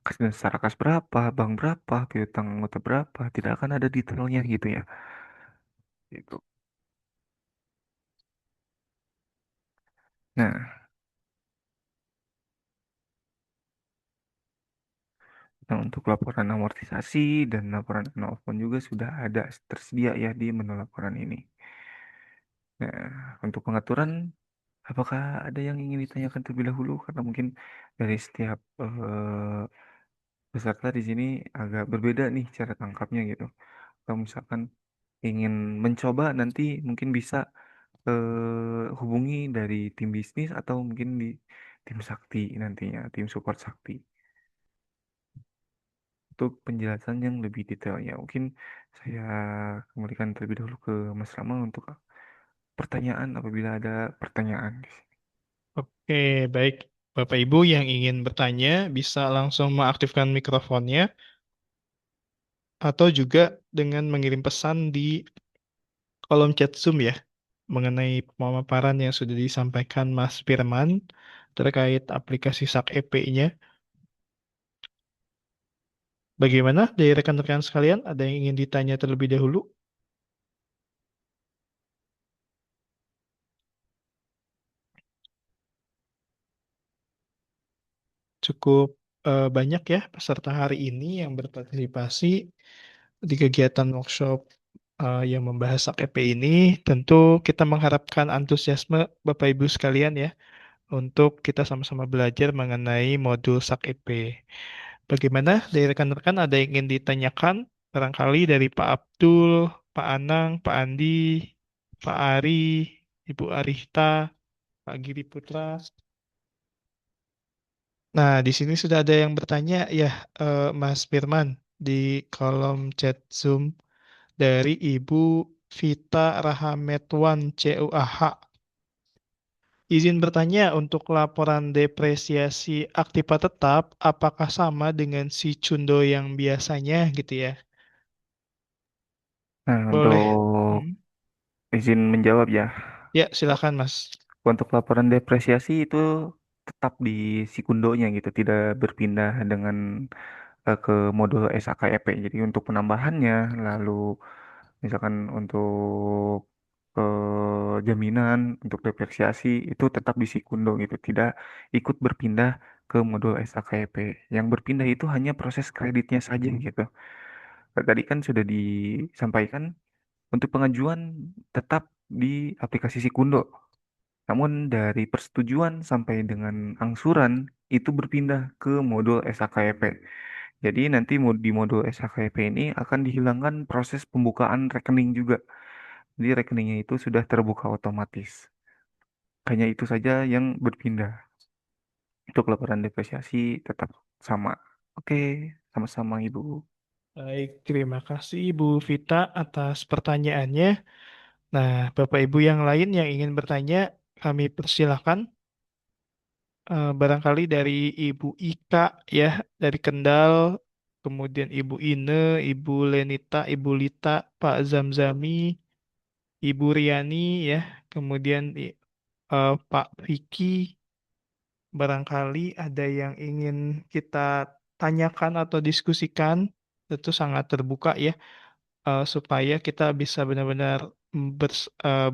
Kas dan secara kas berapa, bank berapa, piutang anggota berapa, tidak akan ada detailnya gitu ya. Itu. Nah, nah, untuk laporan amortisasi dan laporan non juga sudah ada tersedia ya di menu laporan ini. Nah, untuk pengaturan, apakah ada yang ingin ditanyakan terlebih dahulu? Karena mungkin dari setiap peserta di sini agak berbeda nih cara tangkapnya gitu. Kalau misalkan ingin mencoba nanti mungkin bisa hubungi dari tim bisnis atau mungkin di tim Sakti nantinya, tim support Sakti. Untuk penjelasan yang lebih detailnya, mungkin saya kembalikan terlebih dahulu ke Mas Rama untuk pertanyaan apabila ada pertanyaan di sini.
Oke, baik. Bapak Ibu yang ingin bertanya bisa langsung mengaktifkan mikrofonnya atau juga dengan mengirim pesan di kolom chat Zoom ya mengenai pemaparan yang sudah disampaikan Mas Firman terkait aplikasi SAK EP-nya. Bagaimana dari rekan-rekan sekalian? Ada yang ingin ditanya terlebih dahulu? Cukup banyak ya peserta hari ini yang berpartisipasi di kegiatan workshop yang membahas SAK EP ini. Tentu kita mengharapkan antusiasme Bapak Ibu sekalian ya untuk kita sama-sama belajar mengenai modul SAK EP. Bagaimana dari rekan-rekan ada yang ingin ditanyakan? Barangkali dari Pak Abdul, Pak Anang, Pak Andi, Pak Ari, Ibu Arifta, Pak Giri Putra. Nah, di sini sudah ada yang bertanya ya, Mas Firman, di kolom chat Zoom dari Ibu Vita Rahametwan CUAH. Izin bertanya untuk laporan depresiasi aktiva tetap, apakah sama dengan si Cundo yang biasanya gitu ya?
Nah,
Boleh.
untuk
Hmm.
izin menjawab ya,
Ya, silakan Mas.
untuk laporan depresiasi itu tetap di sekundonya gitu, tidak berpindah dengan ke modul SAKEP. Jadi untuk penambahannya, lalu misalkan untuk jaminan untuk depresiasi itu tetap di Sikundo gitu, tidak ikut berpindah ke modul SKKP. Yang berpindah itu hanya proses kreditnya saja gitu. Tadi kan sudah disampaikan untuk pengajuan tetap di aplikasi Sikundo. Namun dari persetujuan sampai dengan angsuran itu berpindah ke modul SKKP. Jadi nanti di modul SKKP ini akan dihilangkan proses pembukaan rekening juga. Jadi rekeningnya itu sudah terbuka otomatis. Hanya itu saja yang berpindah. Untuk laporan depresiasi tetap sama. Oke, sama-sama Ibu.
Baik, terima kasih Ibu Vita atas pertanyaannya. Nah, Bapak Ibu yang lain yang ingin bertanya, kami persilahkan. Barangkali dari Ibu Ika ya, dari Kendal, kemudian Ibu Ine, Ibu Lenita, Ibu Lita, Pak Zamzami, Ibu Riani ya, kemudian Pak Vicky, barangkali ada yang ingin kita tanyakan atau diskusikan, tentu sangat terbuka ya, supaya kita bisa benar-benar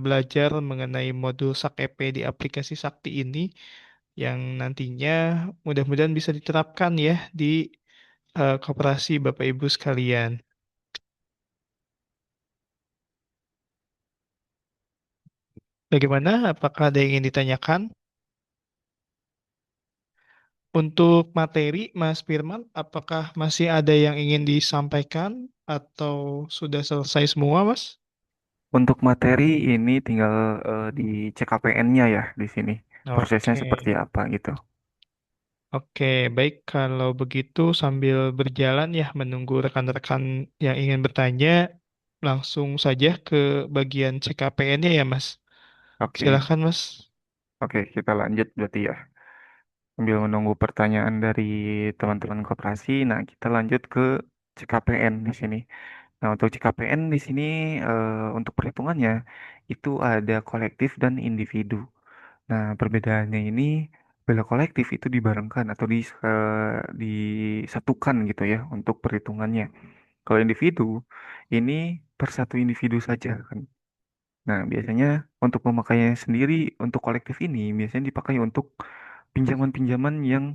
belajar mengenai modul SAK-EP di aplikasi Sakti ini yang nantinya mudah-mudahan bisa diterapkan ya di koperasi Bapak Ibu sekalian. Bagaimana? Apakah ada yang ingin ditanyakan? Untuk materi, Mas Firman, apakah masih ada yang ingin disampaikan atau sudah selesai semua, Mas?
Untuk materi ini tinggal di CKPN-nya ya di sini. Prosesnya
Oke,
seperti apa gitu.
oke, baik. Kalau begitu, sambil berjalan ya, menunggu rekan-rekan yang ingin bertanya, langsung saja ke bagian CKPN-nya ya, Mas.
Oke,
Silakan, Mas.
oke kita lanjut berarti ya. Sambil menunggu pertanyaan dari teman-teman koperasi, nah kita lanjut ke CKPN di sini. Nah, untuk CKPN di sini untuk perhitungannya itu ada kolektif dan individu. Nah, perbedaannya ini bila kolektif itu dibarengkan atau disatukan gitu ya untuk perhitungannya. Kalau individu ini per satu individu saja kan. Nah, biasanya untuk pemakaiannya sendiri untuk kolektif ini biasanya dipakai untuk pinjaman-pinjaman yang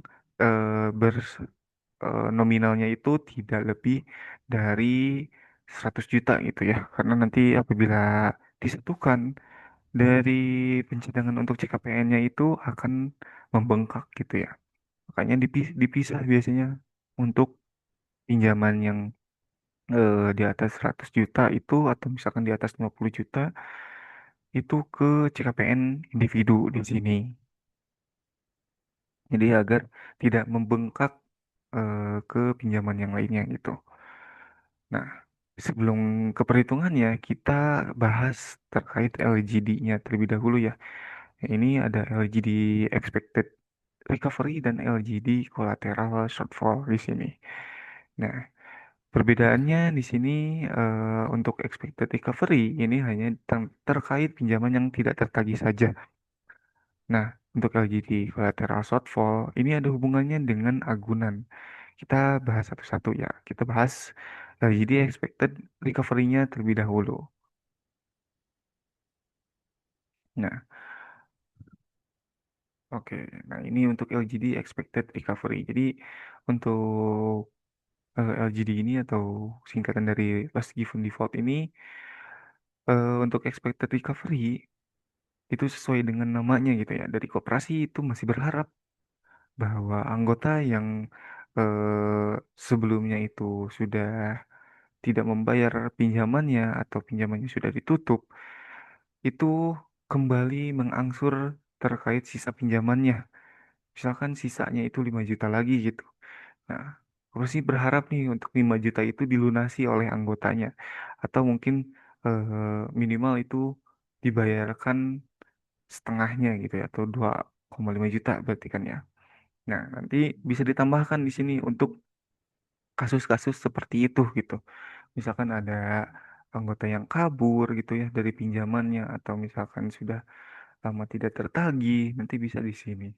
nominalnya itu tidak lebih dari 100 juta gitu ya. Karena nanti apabila disatukan dari pencadangan untuk CKPN-nya itu akan membengkak gitu ya. Makanya dipisah biasanya untuk pinjaman yang di atas 100 juta itu atau misalkan di atas 50 juta itu ke CKPN individu di sini. Jadi agar tidak membengkak ke pinjaman yang lainnya gitu. Nah, sebelum ke perhitungannya, kita bahas terkait LGD-nya terlebih dahulu ya. Ini ada LGD expected recovery dan LGD collateral shortfall di sini. Nah, perbedaannya di sini untuk expected recovery ini hanya terkait pinjaman yang tidak tertagih saja. Nah, untuk LGD collateral shortfall ini ada hubungannya dengan agunan. Kita bahas satu-satu ya. Kita bahas LGD expected recovery-nya terlebih dahulu. Nah, oke. Nah, ini untuk LGD expected recovery. Jadi untuk LGD ini atau singkatan dari last given default ini untuk expected recovery itu sesuai dengan namanya gitu ya. Dari koperasi itu masih berharap bahwa anggota yang sebelumnya itu sudah tidak membayar pinjamannya atau pinjamannya sudah ditutup, itu kembali mengangsur terkait sisa pinjamannya. Misalkan sisanya itu 5 juta lagi gitu. Nah, aku sih berharap nih untuk 5 juta itu dilunasi oleh anggotanya. Atau mungkin minimal itu dibayarkan setengahnya gitu ya. Atau 2,5 juta berarti kan ya. Nah, nanti bisa ditambahkan di sini untuk kasus-kasus seperti itu gitu. Misalkan ada anggota yang kabur gitu ya dari pinjamannya. Atau misalkan sudah lama tidak tertagih, nanti bisa di sini.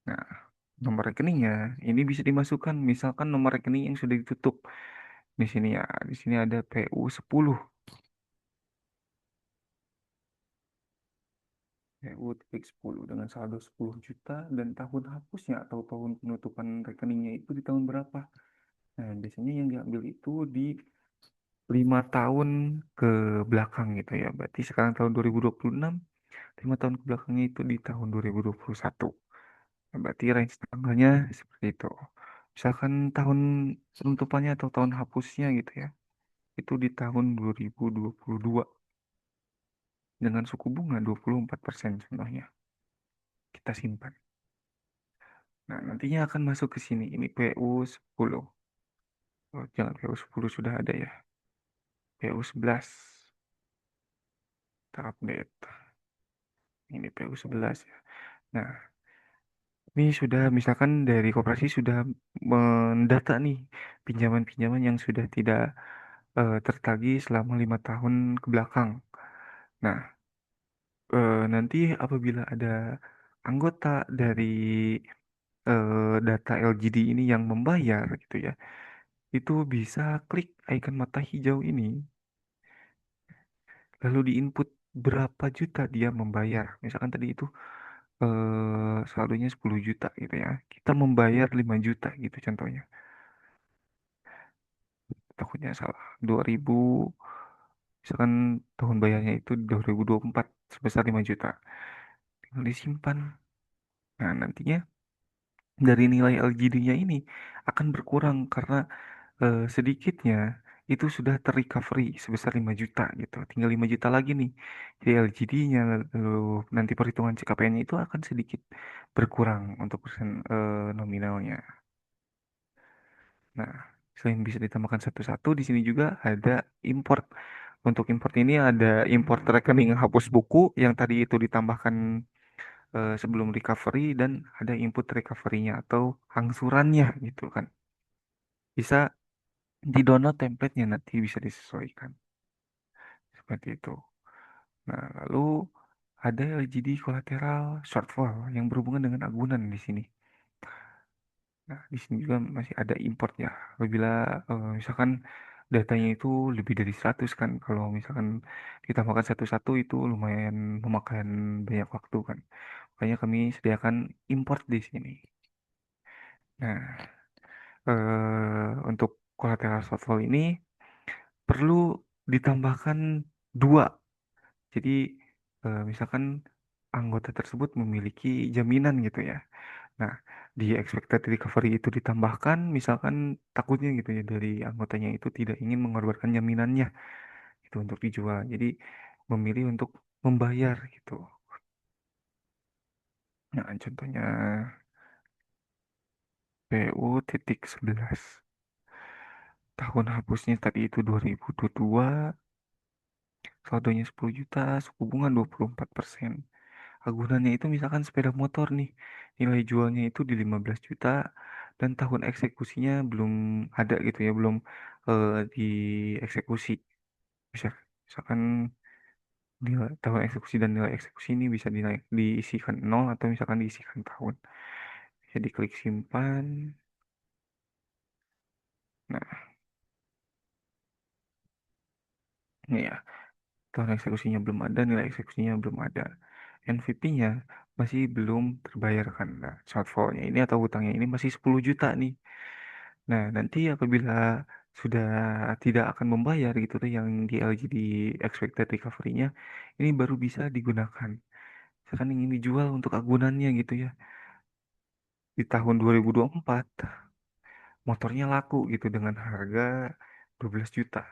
Nah, nomor rekeningnya ini bisa dimasukkan misalkan nomor rekening yang sudah ditutup. Di sini ya, di sini ada PU 10. PU 10 dengan saldo 10 juta dan tahun hapusnya atau tahun penutupan rekeningnya itu di tahun berapa? Nah, biasanya yang diambil itu di 5 tahun ke belakang gitu ya. Berarti sekarang tahun 2026, 5 tahun ke belakangnya itu di tahun 2021. Nah, berarti range tanggalnya seperti itu. Misalkan tahun penutupannya atau tahun hapusnya gitu ya. Itu di tahun 2022 dengan suku bunga 24% contohnya. Kita simpan. Nah, nantinya akan masuk ke sini. Ini PU 10. Oh, jangan PU 10 sudah ada ya. PU 11. Kita update. Ini PU 11 ya. Nah, ini sudah misalkan dari koperasi sudah mendata nih pinjaman-pinjaman yang sudah tidak tertagih selama 5 tahun ke belakang. Nah, nanti apabila ada anggota dari data LGD ini yang membayar gitu ya, itu bisa klik icon mata hijau ini, lalu diinput berapa juta dia membayar. Misalkan tadi itu saldonya 10 juta gitu ya. Kita membayar 5 juta gitu contohnya. Takutnya salah. 2000, misalkan tahun bayarnya itu 2024 sebesar 5 juta. Tinggal disimpan. Nah, nantinya dari nilai LGD-nya ini akan berkurang karena sedikitnya itu sudah terrecovery sebesar 5 juta gitu. Tinggal 5 juta lagi nih. Jadi LGD-nya lalu nanti perhitungan CKPN-nya itu akan sedikit berkurang untuk persen nominalnya. Nah, selain bisa ditambahkan satu-satu, di sini juga ada import. Untuk import ini ada import rekening hapus buku yang tadi itu ditambahkan sebelum recovery dan ada input recovery-nya atau angsurannya gitu kan. Bisa di-download template-nya nanti bisa disesuaikan. Seperti itu. Nah, lalu ada LGD collateral shortfall yang berhubungan dengan agunan di sini. Nah, di sini juga masih ada import ya. Apabila misalkan datanya itu lebih dari 100 kan. Kalau misalkan ditambahkan satu-satu itu lumayan memakan banyak waktu kan. Makanya kami sediakan import di sini. Nah, untuk collateral shortfall ini perlu ditambahkan dua. Jadi misalkan anggota tersebut memiliki jaminan gitu ya. Nah, di expected recovery itu ditambahkan, misalkan takutnya gitu ya dari anggotanya itu tidak ingin mengorbankan jaminannya itu untuk dijual. Jadi memilih untuk membayar gitu. Nah, contohnya PU.11. Tahun hapusnya tadi itu 2022, saldonya 10 juta, suku bunga 24%. Agunannya itu misalkan sepeda motor nih, nilai jualnya itu di 15 juta dan tahun eksekusinya belum ada gitu ya, belum dieksekusi. Bisa, misalkan nilai tahun eksekusi dan nilai eksekusi ini bisa diisikan nol atau misalkan diisikan tahun. Bisa diklik simpan. Nah, ini ya, tahun eksekusinya belum ada, nilai eksekusinya belum ada. NVP-nya masih belum terbayarkan. Nah, shortfall-nya ini atau hutangnya ini masih 10 juta nih. Nah, nanti apabila sudah tidak akan membayar gitu tuh yang di LGD expected recovery-nya, ini baru bisa digunakan. Misalkan ingin dijual untuk agunannya gitu ya. Di tahun 2024, motornya laku gitu dengan harga 12 juta.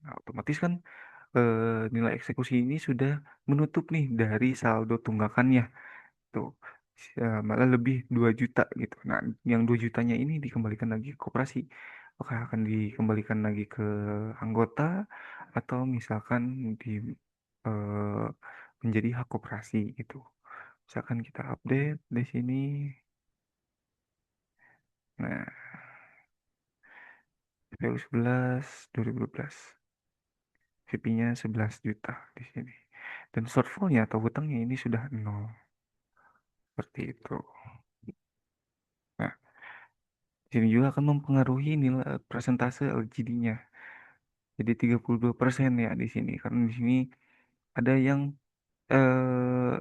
Nah, otomatis kan nilai eksekusi ini sudah menutup nih dari saldo tunggakannya. Tuh, malah lebih 2 juta gitu. Nah, yang 2 jutanya ini dikembalikan lagi ke koperasi. Apakah akan dikembalikan lagi ke anggota atau misalkan di eh, menjadi hak koperasi gitu. Misalkan kita update di sini. Nah, PU 11 2012. VP-nya 11 juta di sini. Dan shortfall-nya atau hutangnya ini sudah nol. Seperti itu. Nah, di sini juga akan mempengaruhi nilai persentase LGD-nya. Jadi 32% ya di sini. Karena di sini ada yang eh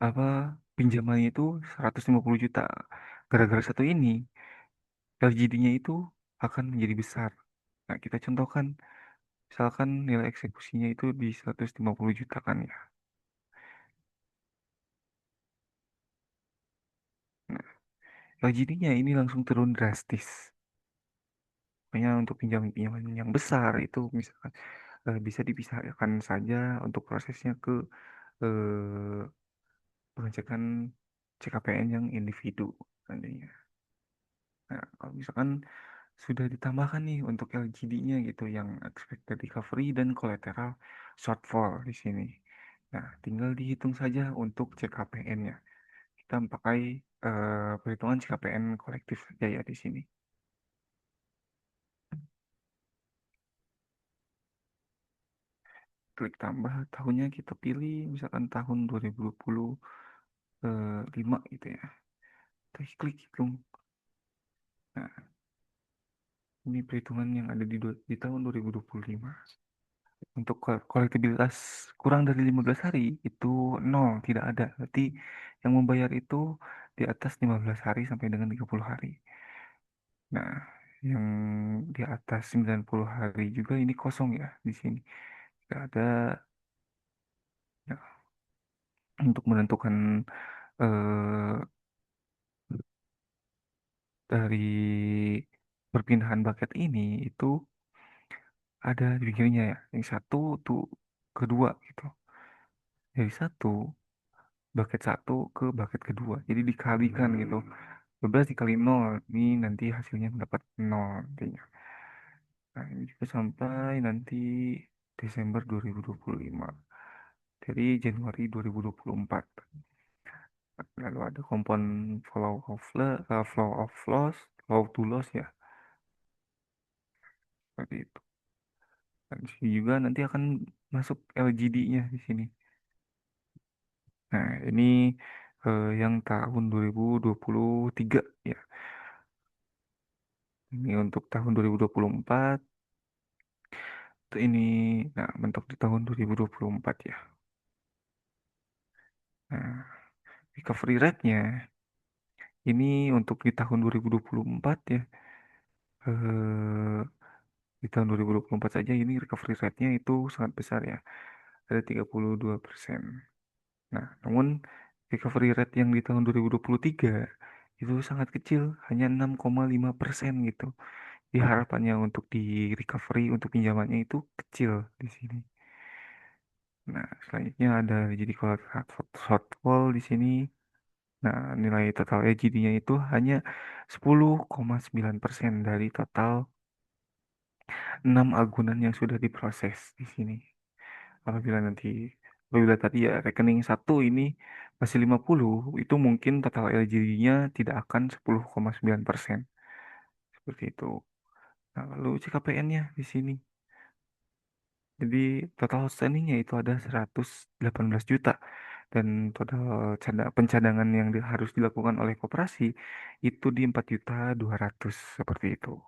apa pinjamannya itu 150 juta. Gara-gara satu ini LGD-nya itu akan menjadi besar. Nah, kita contohkan misalkan nilai eksekusinya itu di 150 juta kan ya. Nah, LGD-nya ini langsung turun drastis. Makanya untuk pinjaman-pinjaman yang besar itu misalkan bisa dipisahkan saja untuk prosesnya ke eh, pengecekan CKPN yang individu nantinya. Nah, kalau misalkan sudah ditambahkan nih untuk LGD-nya gitu yang expected recovery dan collateral shortfall di sini. Nah, tinggal dihitung saja untuk CKPN-nya. Kita pakai perhitungan CKPN kolektif saja ya di sini. Klik tambah tahunnya kita pilih misalkan tahun 2025 gitu ya. Kita klik hitung. Nah, ini perhitungan yang ada di tahun 2025. Untuk kolektibilitas kurang dari 15 hari itu nol, tidak ada. Berarti yang membayar itu di atas 15 hari sampai dengan 30 hari. Nah, yang di atas 90 hari juga ini kosong ya di sini. Tidak ada ya, untuk menentukan eh, dari perpindahan bucket ini itu ada di pinggirnya ya. Yang satu tuh kedua gitu. Dari satu bucket satu ke bucket kedua. Jadi dikalikan gitu. 12 dikali nol ini nanti hasilnya mendapat nol nantinya. Nah, ini juga sampai nanti Desember 2025. Dari Januari 2024. Lalu ada kompon flow of loss, flow to loss ya. Seperti itu. Dan di sini juga nanti akan masuk LGD-nya di sini. Nah, ini yang tahun 2023 ya. Ini untuk tahun 2024 ini nah mentok di tahun 2024 ya. Nah, recovery rate-nya ini untuk di tahun 2024 ya. Eh, di tahun 2024 saja ini recovery rate-nya itu sangat besar ya. Ada 32%. Nah, namun recovery rate yang di tahun 2023 itu sangat kecil, hanya 6,5% gitu. Di harapannya untuk di recovery untuk pinjamannya itu kecil di sini. Nah, selanjutnya ada jadi kalau shortfall di sini. Nah, nilai total LGD-nya itu hanya 10,9% dari total 6 agunan yang sudah diproses di sini. Apabila nanti, apabila tadi ya rekening satu ini masih 50, itu mungkin total LGD-nya tidak akan 10,9%. Seperti itu. Nah, lalu CKPN-nya di sini. Jadi total outstanding-nya itu ada 118 juta. Dan total pencadangan yang harus dilakukan oleh koperasi itu di 4.200.000 seperti itu.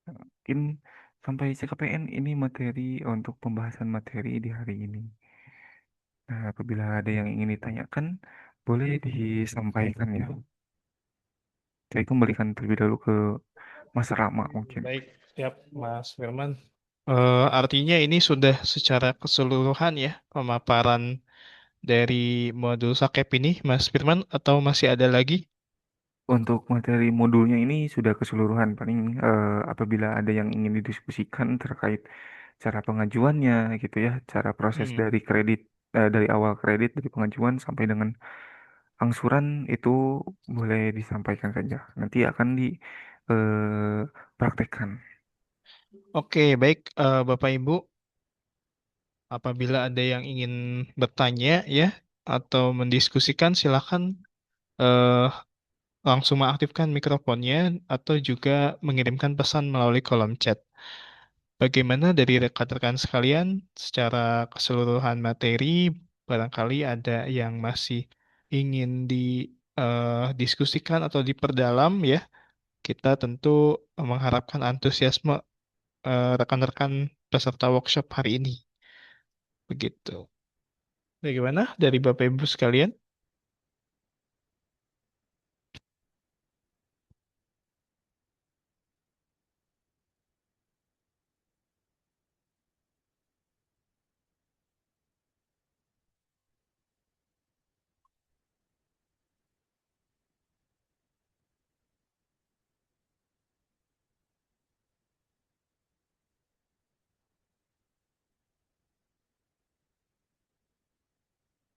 Nah, mungkin sampai CKPN ini materi untuk pembahasan materi di hari ini. Nah, apabila ada yang ingin ditanyakan, boleh disampaikan ya. Saya kembalikan terlebih dahulu ke Mas Rama mungkin.
Baik, siap Mas Firman. Artinya ini sudah secara keseluruhan ya pemaparan dari modul Sakep ini, Mas Firman, atau masih ada lagi?
Untuk materi modulnya ini sudah keseluruhan. Paling apabila ada yang ingin didiskusikan terkait cara pengajuannya gitu ya, cara proses
Hmm.
dari kredit dari awal kredit dari pengajuan sampai dengan angsuran itu boleh disampaikan saja. Nanti akan dipraktekkan.
Oke, baik Bapak Ibu, apabila ada yang ingin bertanya ya atau mendiskusikan, silakan eh, langsung mengaktifkan mikrofonnya atau juga mengirimkan pesan melalui kolom chat. Bagaimana dari rekan-rekan sekalian secara keseluruhan materi, barangkali ada yang masih ingin didiskusikan atau diperdalam ya. Kita tentu mengharapkan antusiasme rekan-rekan peserta workshop hari ini. Begitu. Bagaimana dari Bapak Ibu sekalian?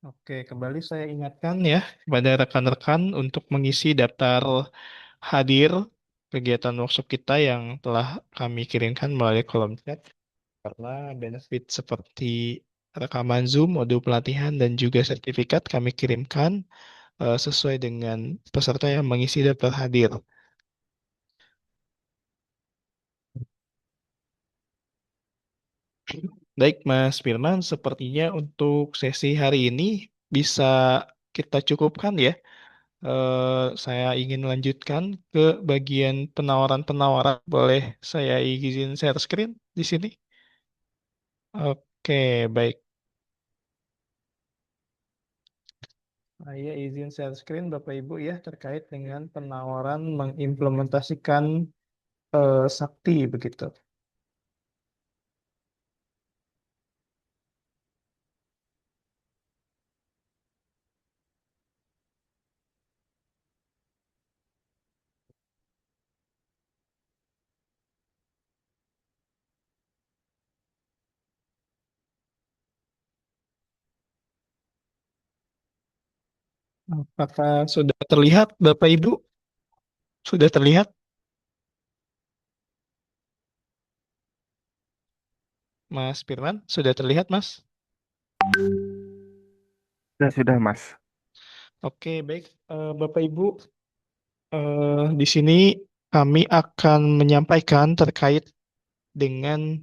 Oke, kembali saya ingatkan ya kepada rekan-rekan untuk mengisi daftar hadir kegiatan workshop kita yang telah kami kirimkan melalui kolom chat karena benefit seperti rekaman Zoom, modul pelatihan, dan juga sertifikat kami kirimkan sesuai dengan peserta yang mengisi daftar hadir. Baik, Mas Firman, sepertinya untuk sesi hari ini bisa kita cukupkan ya. Saya ingin lanjutkan ke bagian penawaran-penawaran. Boleh saya izin share screen di sini? Oke, baik. Saya izin share screen Bapak Ibu ya terkait dengan penawaran mengimplementasikan Sakti begitu. Apakah sudah terlihat Bapak Ibu? Sudah terlihat Mas Firman? Sudah terlihat Mas?
Sudah, Mas.
Oke, baik. Bapak Ibu, di sini kami akan menyampaikan terkait dengan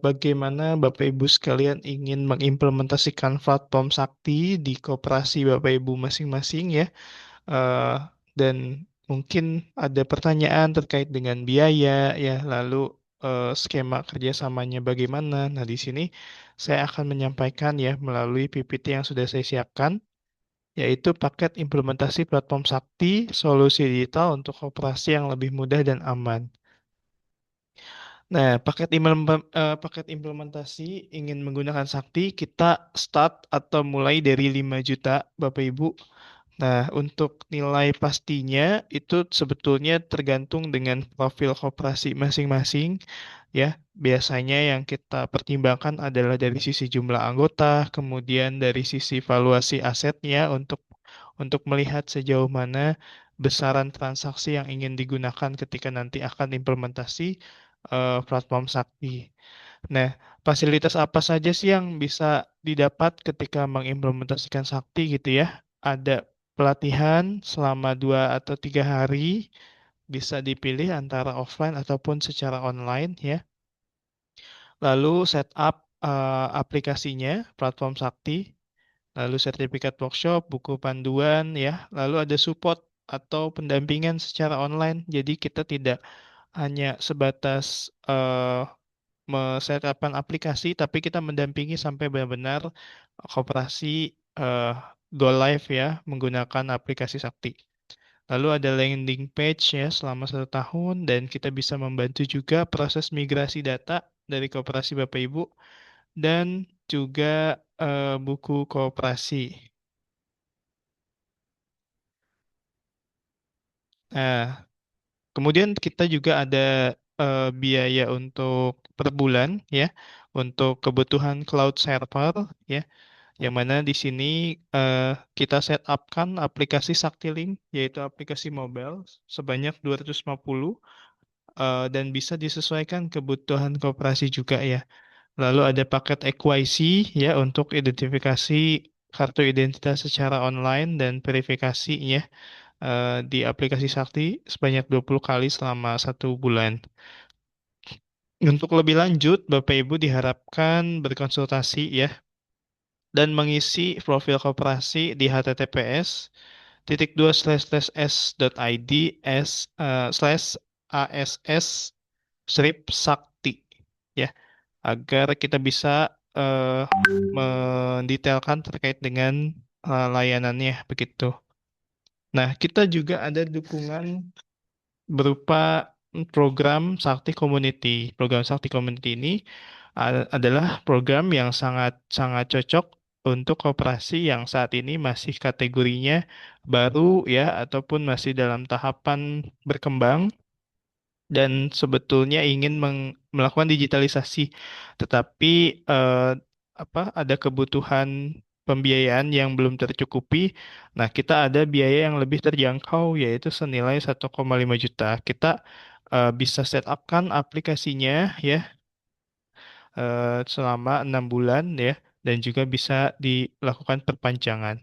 bagaimana Bapak Ibu sekalian ingin mengimplementasikan platform Sakti di koperasi Bapak Ibu masing-masing ya. Eh, dan mungkin ada pertanyaan terkait dengan biaya ya, lalu skema kerjasamanya bagaimana. Nah, di sini saya akan menyampaikan ya melalui PPT yang sudah saya siapkan, yaitu paket implementasi platform Sakti, solusi digital untuk operasi yang lebih mudah dan aman. Nah, paket implementasi ingin menggunakan Sakti, kita start atau mulai dari 5 juta, Bapak Ibu. Nah, untuk nilai pastinya itu sebetulnya tergantung dengan profil koperasi masing-masing, ya. Biasanya yang kita pertimbangkan adalah dari sisi jumlah anggota, kemudian dari sisi valuasi asetnya untuk melihat sejauh mana besaran transaksi yang ingin digunakan ketika nanti akan implementasi platform Sakti. Nah, fasilitas apa saja sih yang bisa didapat ketika mengimplementasikan Sakti gitu ya? Ada pelatihan selama 2 atau 3 hari, bisa dipilih antara offline ataupun secara online ya. Lalu setup aplikasinya, platform Sakti, lalu sertifikat workshop, buku panduan ya, lalu ada support atau pendampingan secara online. Jadi kita tidak hanya sebatas setupkan aplikasi, tapi kita mendampingi sampai benar-benar koperasi go live ya menggunakan aplikasi Sakti. Lalu ada landing page ya selama 1 tahun dan kita bisa membantu juga proses migrasi data dari koperasi Bapak Ibu dan juga buku koperasi. Nah, kemudian kita juga ada biaya untuk per bulan ya untuk kebutuhan cloud server ya. Yang mana di sini kita setupkan aplikasi Saktilink, yaitu aplikasi mobile sebanyak 250 dan bisa disesuaikan kebutuhan koperasi juga ya. Lalu ada paket EQYC ya untuk identifikasi kartu identitas secara online dan verifikasinya di aplikasi Sakti sebanyak 20 kali selama 1 bulan. Untuk lebih lanjut, Bapak Ibu diharapkan berkonsultasi ya dan mengisi profil koperasi di https://s.id slash ass strip sakti ya agar kita bisa mendetailkan terkait dengan layanannya begitu. Nah, kita juga ada dukungan berupa program Sakti Community. Program Sakti Community ini adalah program yang sangat sangat cocok untuk koperasi yang saat ini masih kategorinya baru ya ataupun masih dalam tahapan berkembang dan sebetulnya ingin melakukan digitalisasi, tetapi ada kebutuhan pembiayaan yang belum tercukupi. Nah, kita ada biaya yang lebih terjangkau yaitu senilai 1,5 juta. Kita bisa set up kan aplikasinya ya selama 6 bulan ya dan juga bisa dilakukan perpanjangan.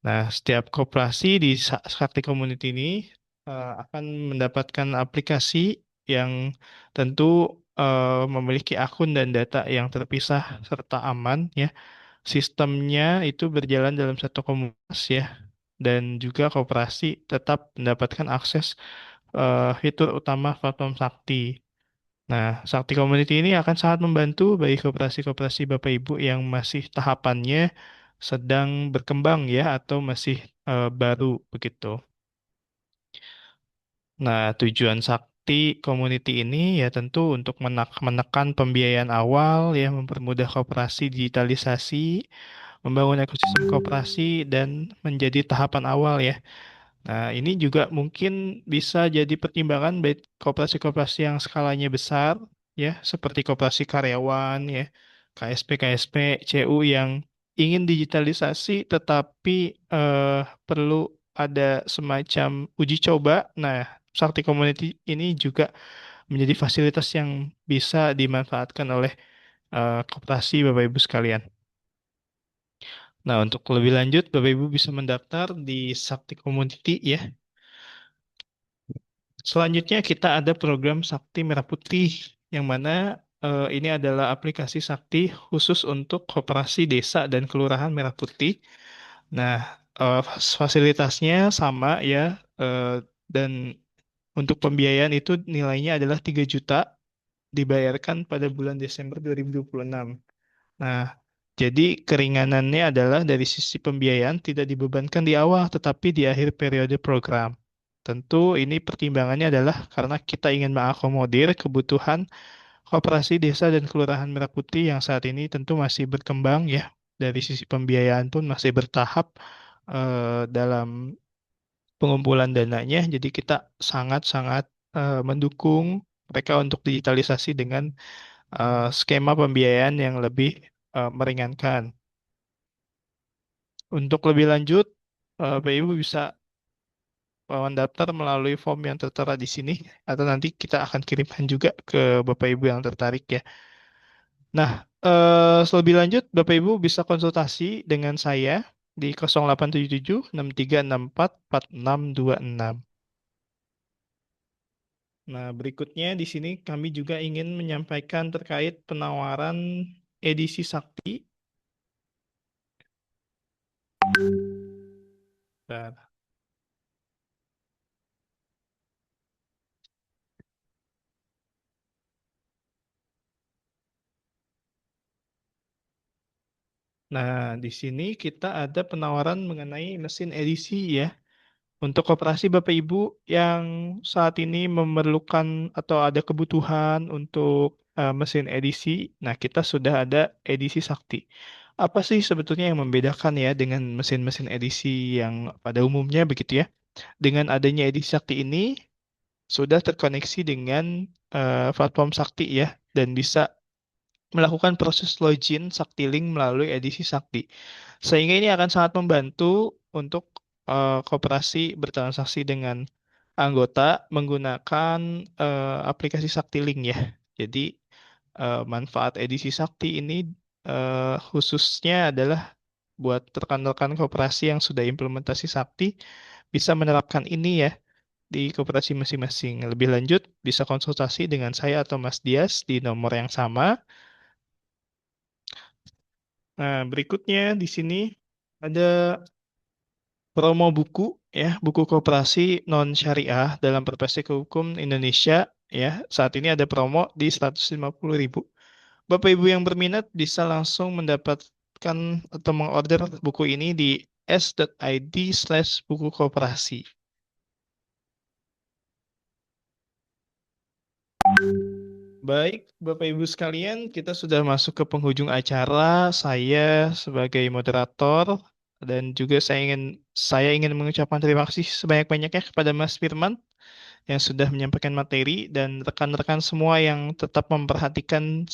Nah, setiap koperasi di Sakti Community ini akan mendapatkan aplikasi yang tentu memiliki akun dan data yang terpisah serta aman ya. Sistemnya itu berjalan dalam satu komunitas ya, dan juga koperasi tetap mendapatkan akses fitur utama platform Sakti. Nah, Sakti Community ini akan sangat membantu bagi koperasi-koperasi Bapak Ibu yang masih tahapannya sedang berkembang ya atau masih baru begitu. Nah, tujuan Sakti Community ini ya tentu untuk menekan pembiayaan awal ya, mempermudah koperasi digitalisasi, membangun ekosistem koperasi dan menjadi tahapan awal ya. Nah, ini juga mungkin bisa jadi pertimbangan baik koperasi-koperasi yang skalanya besar, ya, seperti koperasi karyawan, ya, KSP, CU yang ingin digitalisasi, tetapi perlu ada semacam uji coba. Nah, Sakti Community ini juga menjadi fasilitas yang bisa dimanfaatkan oleh koperasi Bapak Ibu sekalian. Nah, untuk lebih lanjut, Bapak Ibu bisa mendaftar di Sakti Community ya. Selanjutnya kita ada program Sakti Merah Putih, yang mana ini adalah aplikasi Sakti khusus untuk koperasi desa dan kelurahan Merah Putih. Nah, fasilitasnya sama ya, dan untuk pembiayaan itu nilainya adalah 3 juta dibayarkan pada bulan Desember 2026. Nah, jadi keringanannya adalah dari sisi pembiayaan tidak dibebankan di awal, tetapi di akhir periode program. Tentu ini pertimbangannya adalah karena kita ingin mengakomodir kebutuhan Koperasi Desa dan Kelurahan Merah Putih yang saat ini tentu masih berkembang ya. Dari sisi pembiayaan pun masih bertahap dalam pengumpulan dananya. Jadi kita sangat-sangat mendukung mereka untuk digitalisasi dengan skema pembiayaan yang lebih meringankan. Untuk lebih lanjut, Bapak Ibu bisa mendaftar melalui form yang tertera di sini, atau nanti kita akan kirimkan juga ke Bapak Ibu yang tertarik ya. Nah, lebih lanjut, Bapak Ibu bisa konsultasi dengan saya di 0877 6364 4626. Nah, berikutnya di sini kami juga ingin menyampaikan terkait penawaran edisi Sakti. Bentar. Nah, di sini kita ada penawaran mengenai mesin edisi ya. Untuk koperasi Bapak Ibu yang saat ini memerlukan atau ada kebutuhan untuk mesin edisi, nah kita sudah ada edisi Sakti. Apa sih sebetulnya yang membedakan ya dengan mesin-mesin edisi yang pada umumnya begitu ya? Dengan adanya edisi Sakti ini sudah terkoneksi dengan platform Sakti ya dan bisa melakukan proses login Saktiling melalui edisi Sakti. Sehingga ini akan sangat membantu untuk koperasi bertransaksi dengan anggota menggunakan aplikasi Saktiling ya. Jadi manfaat edisi Sakti ini khususnya adalah buat rekan-rekan koperasi yang sudah implementasi Sakti bisa menerapkan ini ya di koperasi masing-masing. Lebih lanjut bisa konsultasi dengan saya atau Mas Dias di nomor yang sama. Nah, berikutnya di sini ada promo buku ya, buku koperasi non syariah dalam Perpres Hukum Indonesia ya. Saat ini ada promo di 150.000. Bapak Ibu yang berminat bisa langsung mendapatkan atau mengorder buku ini di s.id/buku koperasi. Baik, Bapak Ibu sekalian, kita sudah masuk ke penghujung acara. Saya sebagai moderator dan juga saya ingin mengucapkan terima kasih sebanyak-banyaknya kepada Mas Firman yang sudah menyampaikan materi dan rekan-rekan semua yang tetap memperhatikan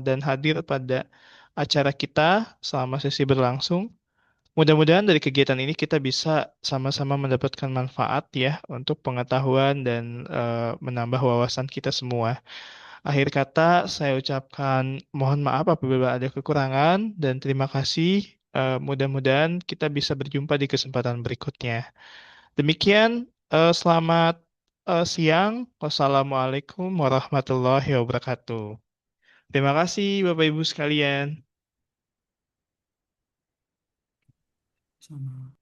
dan hadir pada acara kita selama sesi berlangsung. Mudah-mudahan dari kegiatan ini kita bisa sama-sama mendapatkan manfaat ya untuk pengetahuan dan menambah wawasan kita semua. Akhir kata, saya ucapkan mohon maaf apabila ada kekurangan dan terima kasih. Mudah-mudahan kita bisa berjumpa di kesempatan berikutnya. Demikian, selamat siang. Wassalamualaikum warahmatullahi wabarakatuh. Terima kasih, Bapak Ibu sekalian.
Sama.